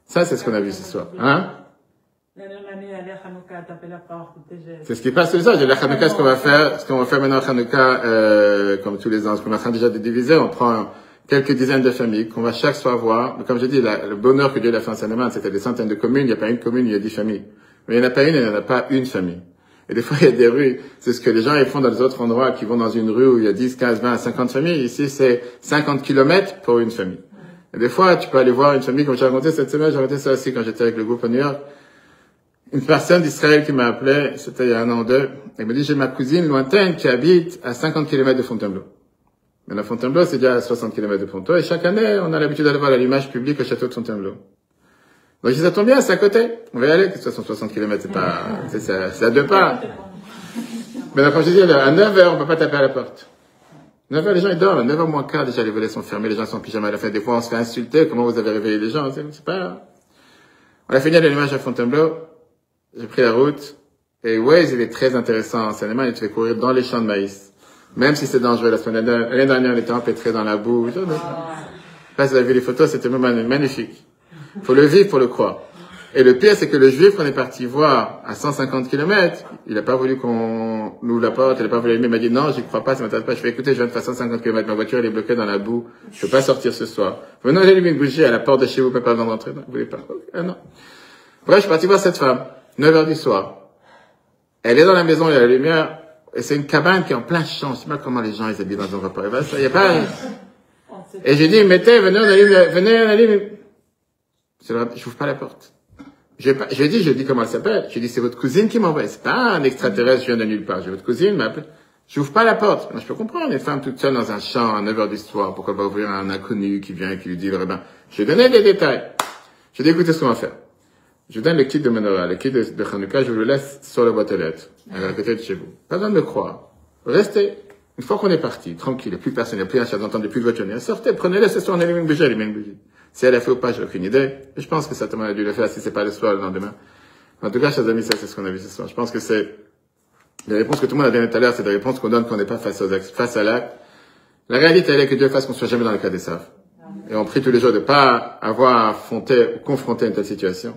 Ça, c'est ce qu'on a vu ce soir. Hein? C'est ce qui passe ce soir. J'ai la Hanouka, ce qu'on va faire maintenant à Hanouka, comme tous les ans, ce qu'on est en train déjà de diviser, on prend quelques dizaines de familles qu'on va chaque soir voir. Mais comme je dis, le bonheur que Dieu a fait en Seine-et-Marne, c'était des centaines de communes. Il n'y a pas une commune, il y a 10 familles. Mais il n'y en a pas une, il n'y en a pas une famille. Et des fois, il y a des rues. C'est ce que les gens, ils font dans les autres endroits, qui vont dans une rue où il y a 10, 15, 20, 50 familles. Ici, c'est 50 kilomètres pour une famille. Et des fois, tu peux aller voir une famille, comme j'ai raconté cette semaine, j'ai raconté ça aussi quand j'étais avec le groupe à New York. Une personne d'Israël qui m'a appelé, c'était il y a 1 an ou 2, elle me dit, j'ai ma cousine lointaine qui habite à 50 km de Fontainebleau. Mais la Fontainebleau, c'est déjà à 60 km de Fontainebleau, et chaque année, on a l'habitude d'aller voir l'allumage public au château de Fontainebleau. Donc, je dis, ça tombe bien, c'est à côté. On va y aller, que ce soit 60 km, c'est à 2 pas. Mais donc, comme je dis, à 9h, on peut pas taper à la porte. 9h, les gens, ils dorment. À 9h moins quart, déjà, les volets sont fermés, les gens sont en pyjama à la fin. Des fois, on se fait insulter. Comment vous avez réveillé les gens? C'est pas... On a fini l'allumage à Fontainebleau. J'ai pris la route. Et Waze, il est très intéressant. En Seine-et-Marne, il te fait courir dans les champs de maïs. Même si c'est dangereux. L'année dernière, on était empêtrés dans la boue. Là, vous avez vu les photos, c'était même magnifique. Faut le vivre pour le croire. Et le pire, c'est que le juif qu'on est parti voir à 150 km, il a pas voulu qu'on ouvre la porte, il a pas voulu allumer, il m'a dit non, j'y crois pas, ça m'intéresse pas. Je fais écoutez, je viens de faire 150 km, ma voiture elle est bloquée dans la boue, je peux pas sortir ce soir. Venez allumer une bougie à la porte de chez vous, vous pouvez pas rentrer, non, vous voulez pas. Ah non. Bref, je suis parti voir cette femme, 9h du soir. Elle est dans la maison, il y a la lumière, et c'est une cabane qui est en plein champ. Je sais pas comment les gens, ils habitent dans un repas. Il y a pas, et j'ai dit, mettez, venez, on allume. J'ouvre pas la porte. Je dis comment elle s'appelle. J'ai dit, c'est votre cousine qui m'envoie. C'est pas un extraterrestre, je viens de nulle part. J'ai votre cousine m'appelle. J'ouvre pas la porte. Moi, je peux comprendre, une femme toute seule dans un champ à 9h du soir. Pourquoi pas ouvrir un inconnu qui vient et qui lui dit le rabbin. Je lui ai donné des détails. J'ai dit, écoutez ce qu'on va faire. Je vous donne le kit de menorah, le kit de Hanouka, je vous le laisse sur la boîte aux lettres, à côté de chez vous. Pas besoin de me croire. Restez. Une fois qu'on est parti, tranquille, il n'y a plus personne, il n'y a plus un chef d'entendre, plus de voiture, sortez, prenez-le, ce soir, on allume une bougie, allumez une bougie. Si elle a fait ou pas, j'ai aucune idée. Et je pense que certainement elle a dû le faire si c'est pas le soir, le lendemain. En tout cas, chers amis, ça, c'est ce qu'on a vu ce soir. Je pense que c'est, les réponses que tout le monde a données tout à l'heure, c'est des réponses qu'on donne quand on n'est pas face à l'acte. La réalité, elle est que Dieu fasse qu'on soit jamais dans le cas des saves. Et on prie tous les jours de pas avoir à confronter une telle situation.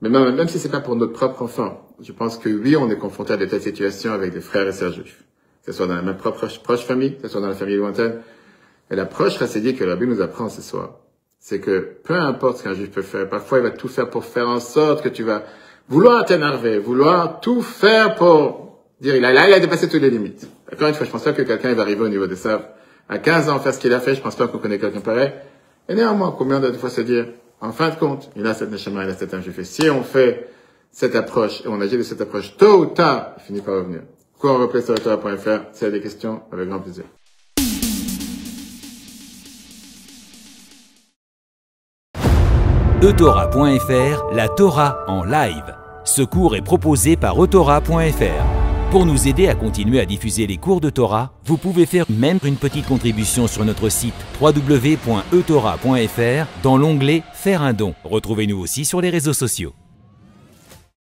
Mais même si c'est pas pour notre propre enfant, je pense que oui, on est confronté à de telles situations avec des frères et sœurs juifs. Que ce soit dans la même proche famille, que ce soit dans la famille lointaine. Et l'approche chassidique que le Rabbi nous apprend ce soir, c'est que peu importe ce qu'un juif peut faire, parfois il va tout faire pour faire en sorte que tu vas vouloir t'énerver, vouloir tout faire pour dire, il a dépassé toutes les limites. Encore une fois, je pense pas que quelqu'un va arriver au niveau des saves. À 15 ans, faire ce qu'il a fait, je pense pas qu'on connaît quelqu'un pareil. Et néanmoins, combien de fois se dire, en fin de compte, il a cette neshama, il a cet âme juif. Et si on fait cette approche, et on agit de cette approche, tôt ou tard, il finit par revenir. Cours en replay sur Torah.fr, si y a des questions, avec grand plaisir. Torah.fr, la Torah en live. Ce cours est proposé par Torah.fr. Pour nous aider à continuer à diffuser les cours de Torah, vous pouvez faire même une petite contribution sur notre site www.etorah.fr dans l'onglet « Faire un don ». Retrouvez-nous aussi sur les réseaux sociaux.